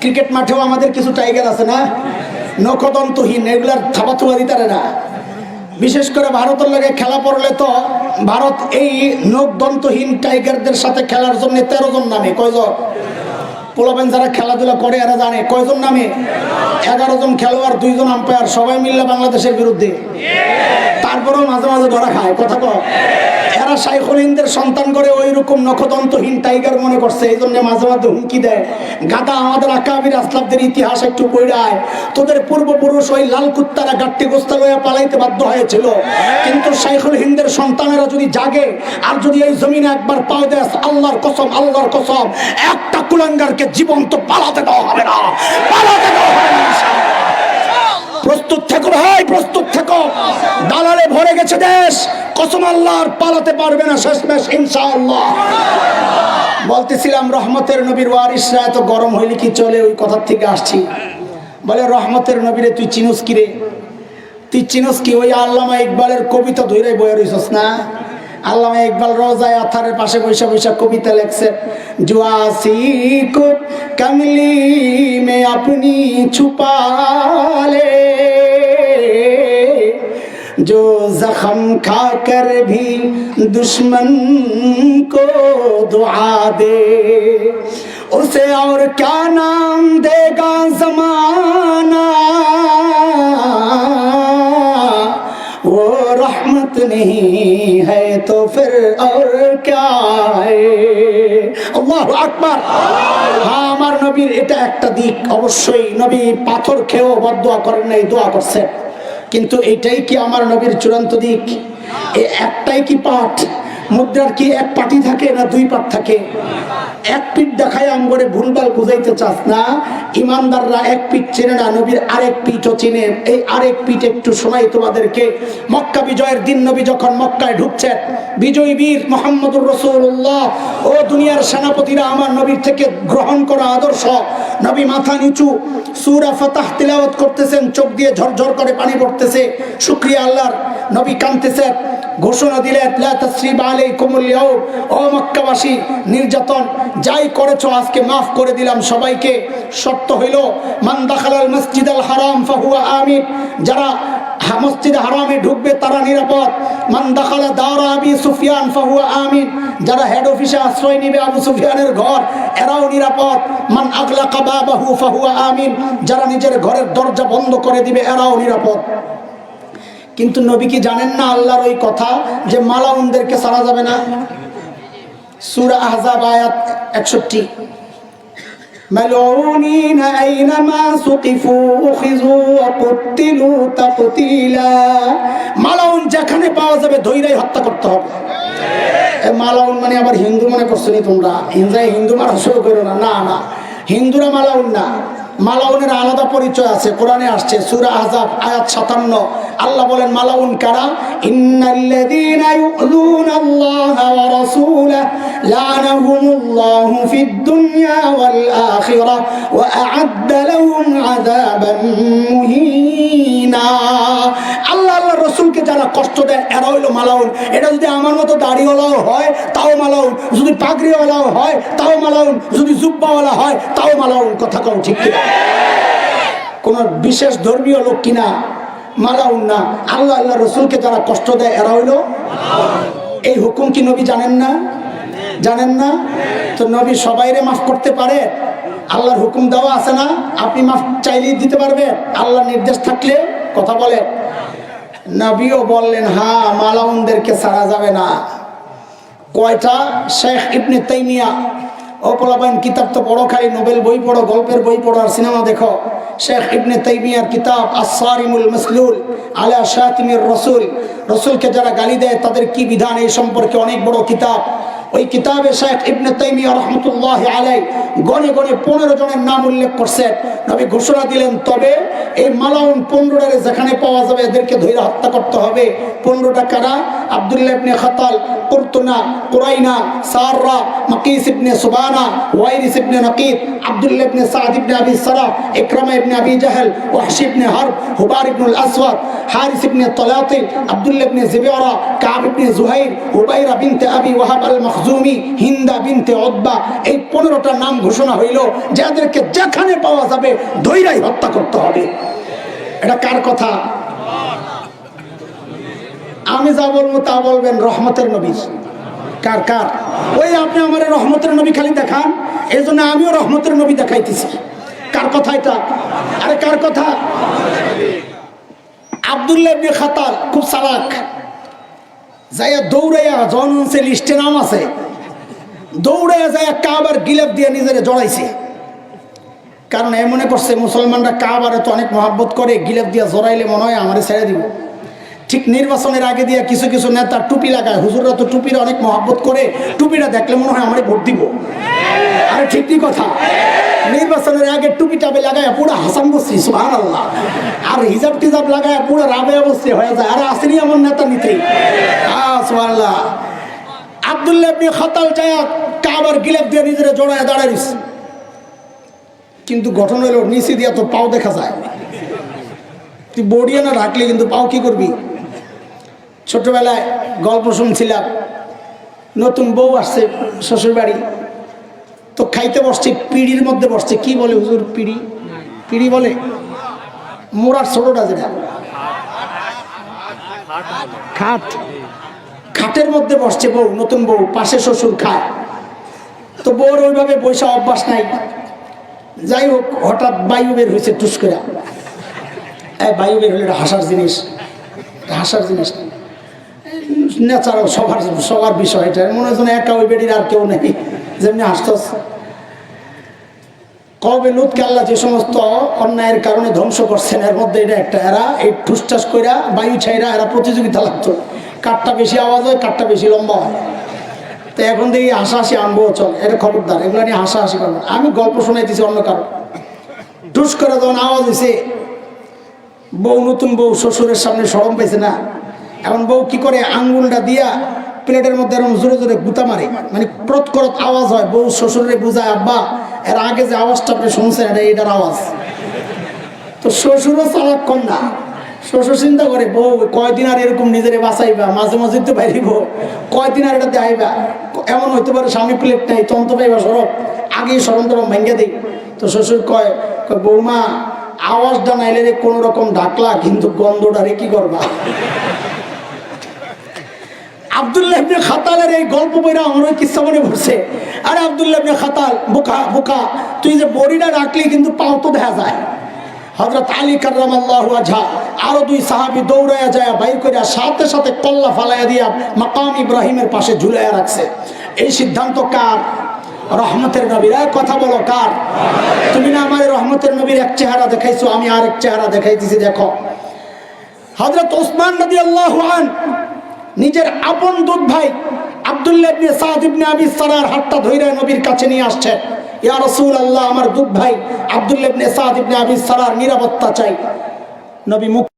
ক্রিকেট মাঠেও আমাদের কিছু টাইগার আছে না, নখদন্তহীন, এগুলার থাবা থুবা দিতারে না। বিশেষ করে ভারতের লাগে খেলা পড়লে তো ভারত এই নখদন্তহীন টাইগারদের সাথে খেলার জন্য 13 জন নামে। কয়জন? পোলাবেন যারা খেলাধুলা করে এরা জানে কয়জন নামে? 11 জন খেলোয়াড়, 2 জন আম্পায়ার, সবাই মিললে বাংলাদেশের বিরুদ্ধে। তারপরেও মাঝে মাঝে ধরা খায়। কথা কয়, এরা শাইখুল হিন্দের সন্তান করে ওই রকম নখদন্তহীন টাইগার মনে করছে, এই জন্য মাঝে মাঝে হুমকি দেয়। গাদা, আমাদের আকাবির আসলাফদের ইতিহাস একটু পড়ায়, তোদের পূর্বপুরুষ ওই লাল কুত্তারা গাট্টি গোস্তা লইয়া পালাইতে বাধ্য হয়েছিল, কিন্তু শাইখুল হিন্দের সন্তানেরা যদি জাগে আর যদি এই জমিনে একবার পাও দেয়, আল্লাহর কসম, আল্লাহর কসম, একটা কুলাঙ্গারকে জীবন্ত পালাতে দেওয়া হবে না, পালাতে দেওয়া হবে না। প্রস্তুত থেকো ভাই, প্রস্তুত থেকো। দালালে ভরে গেছে দেশ, কসম আল্লাহর, পালাতে পারবে না শেষমেশ ইনশাআল্লাহ। বলতেছিলাম রহমতের নবীর ওয়ারিসরা এত গরম হইলে কি চলে, ওই কথার থেকে আসছি। বলে রহমতের নবীরে তুই চিনুস কি রে? তুই চিনুস কি? ওই আল্লামা ইকবালের কবিতা ধরে বয়ে রইছস না? আল্লামা ইকবাল রোজায় আথারের পাশে বৈশা বৈশা কবিতা লেখছে, জুয়াসি কো কমলি মে আপনি ছুপালে, जो जख्म खाकर भी दुश्मन को दुआ दे, उसे और क्या नाम देगा जमाना, वो रहमत नहीं है तो फिर और क्या है। আল্লাহু আকবার। হ্যাঁ, আমার নবীর এটা একটা দিক। অবশ্যই নবী পাথর খেয়েও বদদোয়া করেন নাই, দোয়া করছেন। কিন্তু এটাই কি আমার নবীর চূড়ান্ত দিক? এই একটাই কি পাঠ? মুদ্রার কি এক পাটি থাকে না দুই পাট থাকে? এক পিঠ দেখায় আমগরে ভুলভাল বুঝাইতে চাস না। ইমানদাররা এক পিঠ চেনে না, নবীর আরেক পিঠও চিনে। এই আরেক পিঠ একটু শোনাই তোমাদেরকে। মক্কা বিজয়ের দিন নবী যখন মক্কায় ঢুকছেন, বিজয়ী বীর মুহাম্মদুর রাসূলুল্লাহ ও দুনিয়ার সেনাপতিরা আমার নবীর থেকে গ্রহণ করা আদর্শ। নবী মাথা নিচু সূরা ফাতহ তিলাওয়াত করতেছেন, চোখ দিয়ে ঝরঝর করে পানি পড়তেছে। শুকরিয়া আল্লাহর। নবী কাঁদতেছেন, ঘোষণা দিলেন, লা তাসরিবা আলাইকুমুল ইয়াউম, ও মক্কাবাসী, নির্যাতন যাই করেছো আজকে মাফ করে দিলাম সবাইকে। শর্ত হইল, মান দাখালাল মসজিদাল হারাম ফাহুয়া আমিন, যারা মসজিদে হারামে ঢুকবে তারা নিরাপদ। মান দাখালা দারা আবি সুফিয়ান ফাহুয়া আমিন, যারা হেড অফিসে আশ্রয় নিবে আবু সুফিয়ানের ঘর, এরাও নিরাপদ। মান আগলাকা বাবাহু ফাহুয়া আমিন, যারা নিজের ঘরের দরজা বন্ধ করে দিবে এরাও নিরাপদ। কিন্তু নবী কি জানেন না আল্লাহর ওই কথা যে মালাউনদেরকে ছাড়া যাবে না? সূরা আহজাব আয়াত 61, মালউনিন আইনামা সুকিফু উখিযু ওয়া কুতিলু তাকতিলা, মালাউন যেখানে পাওয়া যাবে ধইরাই হত্যা করতে হবে। মালাউন মানে আবার হিন্দু মনে করছো নি তোমরা? হিন্দু মারা শুরু করো না। না না, হিন্দুরা মালাউন না। মালাউনের আলাদা পরিচয় আছে, কোরআনে আসছে সূরা আহজাব আয়াত 57। আল্লাহ বলেন মালাউন কারা? ইন্নাল্লাযীনা ইউযুনাল্লাহা ওয়া রাসূলাহু লা'নাহুমুল্লাহু ফিদ দুনিয়া ওয়াল আখিরাহ ওয়া আ'আদ্দা লাহুম আযাবান মুহিনা। আল্লাহ আল্লাহর রাসূলকে যারা কষ্ট দেয় এরা হইল মালাউন। এটা যদি আমার মতো দাড়িওয়ালাও হয় তাও মালাউন, যদি পাগড়িওয়ালাও হয় তাও মালাউন, যদি জুব্বাওয়ালা হয় তাও মালাউন। কথা কও ঠিক কিনা? কোন বিশেষ ধর্মীয় লোক কিনা? মালাউন না। আল্লাহ আল্লাহ রসুলকে যারা কষ্ট দেয় এরা হইল। এই হুকুম কি নবী জানেন না? জানেন না? তো নবী সবাইরে মাফ করতে পারে? আল্লাহর হুকুম দেওয়া আছে না? আপনি মাফ চাইলেই দিতে পারবে আল্লাহ নির্দেশ থাকলে? কথা বলে। নবীও বললেন হ্যাঁ, মালাউনদেরকে ছাড়া যাবে না। কয়টা? শেখ ইবনে তাইমিয়া, ও পোলাপাইন কিতাব তো পড়ো, খালি নোবেল বই পড়ো, গল্পের বই পড়ো আর সিনেমা দেখো। শেখ ইবনে তাইমিয়ার কিতাব আস-সারিমুল মাসলুল আলা শাতিমির রাসূল, রাসূলকে যারা গালি দেয় তাদের কি বিধান, এই সম্পর্কে অনেক বড় কিতাব। ওই কিতাবে শেখ ইবনে তাইমিয়া রাহমাতুল্লাহি আলাইহি গনে গনে 15 জনের নাম উল্লেখ করছেন। নবী ঘোষণা দিলেন, তবে এই মালাউন 15টারে যেখানে পাওয়া যাবে এদেরকে ধরে হত্যা করতে হবে। 15টা কারা? আব্দুল্লাহ ইবনে খাতাল, কুরতুনা, কুরাইনা, সাররা, মাকিস ইবনে সুবানা, ওয়াইরিস ইবনে নাকিদ, আব্দুল্লাহ ইবনে সাদ ইবনে আবি সারা, ইকরামা ইবনে আবি জাহল, ওয়াহশি ইবনে হারব, হুবার ইবনুল আসওয়াদ, হারিস ইবনে তলাতিল, আব্দুল্লাহ ইবনে জিবিরা, কাব ইবনে জুহাইর, হুবাইরা বিনতে আবি ওয়াহাব আল মখজুমি, হিন্দা বিনতে উতবা। এই 15টা নাম ঘোষণা হইল, যাদেরকে যেখানে পাওয়া যাবে ধৈরাই হত্যা করতে হবে। এটা কার কথা? আমি যা বলবো তা বলবেন রহমতের নবী। কার কার? ওই আপনি আমার রহমতের নবী খালি দেখান, এই জন্য আমিও রহমতের নবী দেখাইতেছি। কার কথা এটা? আরে কার কথা? আব্দুল্লাহ ইবনে খাতাল খুব চালাক, যাইয়া দৌড়াইয়া জনসে লিস্টে নাম আছে, দৌড়াইয়া যাইয়া কাবার গিলাফ দিয়ে নিজেরে জড়াইছে। কারণ এ মনে করছে মুসলমানরা কাবারে তো অনেক মহাব্বত করে, গিলাফ দিয়া জড়াইলে মনে হয় আমারে ছেড়ে দিব। ঠিক নির্বাচনের আগে দিয়া কিছু কিছু নেতা টুপি লাগায়, হুজুররা তো টুপির অনেক মহাব্বত করে, টুপিটা দেখলে মনে হয় আমারে ভোট দিব। আরে ঠিকই কথা, নির্বাচনের আগে টুপি টাপে লাগায় পুরো হাসান বসরি সুবহানাল্লাহ, আর হিজাব টিজাব লাগায় পুরো রাবেয়া বসরি হয়ে যায়। আরে আসেনি এমন নেতা নিতে, সুবহানাল্লাহ। আব্দুল্লাহ ইবনে খাতাল যায় কাবার গিলাফ দিয়ে নিজের জড়ায় দাঁড়াইছে। কিন্তু গঠন হলো নিচে দিয়া তো পাও দেখা যায়, তুই বড়িয়ে না রাখলে কিন্তু পাও কি করবি। ছোটবেলায় গল্প শুনছিলাম, নতুন বউ আসছে শ্বশুর বাড়ি, তো খাইতে বসছে, পিড়ির মধ্যে বসছে। কি বলে হুজুর? পিড়ি, পিড়ি বলে মোড়ার ছোটটা যেটা, খাট, খাটের মধ্যে বসছে বউ, নতুন বউ, পাশে শ্বশুর খায়। তো বউর ওইভাবে বৈশা অভ্যাস নাই। যাই হোক, হঠাৎ বায়ু বের হয়েছে টুস করে। বায়ু বের হলে এটা হাসার জিনিস, হাসার জিনিস ন্যাচারাল, সবার সবার বিষয়। এটা মনে হচ্ছে একা ওই বেডির আর কেউ নেই, যেমনি হাসতেস। কবে লুৎকে আল্লাহ যে সমস্ত অন্যায়ের কারণে ধ্বংস করছেন, এর মধ্যে এটা একটা। এরা এই ঠুসটাস কইরা বায়ু ছাইরা এরা প্রতিযোগিতা লাগতো, কাঠটা বেশি আওয়াজ হয়, কাঠটা বেশি লম্বা হয়। তো এখন দেখি হাসাহাসি আনবো, চল এটা খবরদার, এগুলো নিয়ে হাসাহাসি করবো। আমি গল্প শোনাইতেছি অন্য কারো। টুস করে যখন আওয়াজ হয়েছে, বউ, নতুন বউ শ্বশুরের সামনে শরম পাইছে না। এখন বউ কি করে, আঙ্গুলটা দিয়া প্লেটের মধ্যে এরকম জোরে জোরে গুতা মারে, মানে প্রত করত আওয়াজ হয়। বউ শ্বশুরে বুঝায়, আব্বা এর আগে যে আওয়াজটা আপনি শুনছেন এটা এটার আওয়াজ। তো শ্বশুরও চালাক কম না, শ্বশুর চিন্তা করে বউ কয়দিন আর এরকম নিজেরে বাঁচাইবা, মাঝে মাঝে তো বাইরিব, কয়দিন আর এটা দেখাইবা। এমন হইতে পারে স্বামী প্লেট নাই, তন্ত পাইবা সরব, আগেই সরম তরম ভেঙে দিই। তো শ্বশুর কয়, বৌমা আওয়াজটা নাইলে রে কোন রকম ডাকলা, কিন্তু গন্ধটা রে কি করবা। আব্দুল্লাহ ইবনে খাতালের এই গল্প বইরা আমার ওই কিচ্ছা মনে পড়ছে। আরে আব্দুল্লাহ ইবনে খাতাল, বোকা বোকা, তুই যে বড়িটা রাখলি কিন্তু পাও তো দেখা যায়। হযরত আলী কাররামাল্লাহু ওয়াজহা আরো দুই সাহাবী দৌড়াইয়া যায়, বাইর করিয়া সাথে সাথে কল্লা ফালাইয়া দিয়া মাকাম ইব্রাহিমের পাশে ঝুলাইয়া রাখছে। এই সিদ্ধান্ত কার? রহমতের নবীর। কথা বলো কার? তুমি না আমার রহমতের নবীর এক চেহারা দেখাইছো, আমি আর এক চেহারা দেখাইতেছি। দেখো, হযরত ওসমান রাদিয়াল্লাহু আনহু নিজের আপন দুধ ভাই আব্দুল্লাহ ইবনে সাদ ইবনে আবি সারার হাতটা ধইরা নবীর কাছে নিয়ে আসছে। ইয়া রাসূলুল্লাহ, আমার দুধ ভাই আব্দুল্লাহ ইবনে সাদ ইবনে আবি সারার নিরাপত্তা চাই। নবী মুখ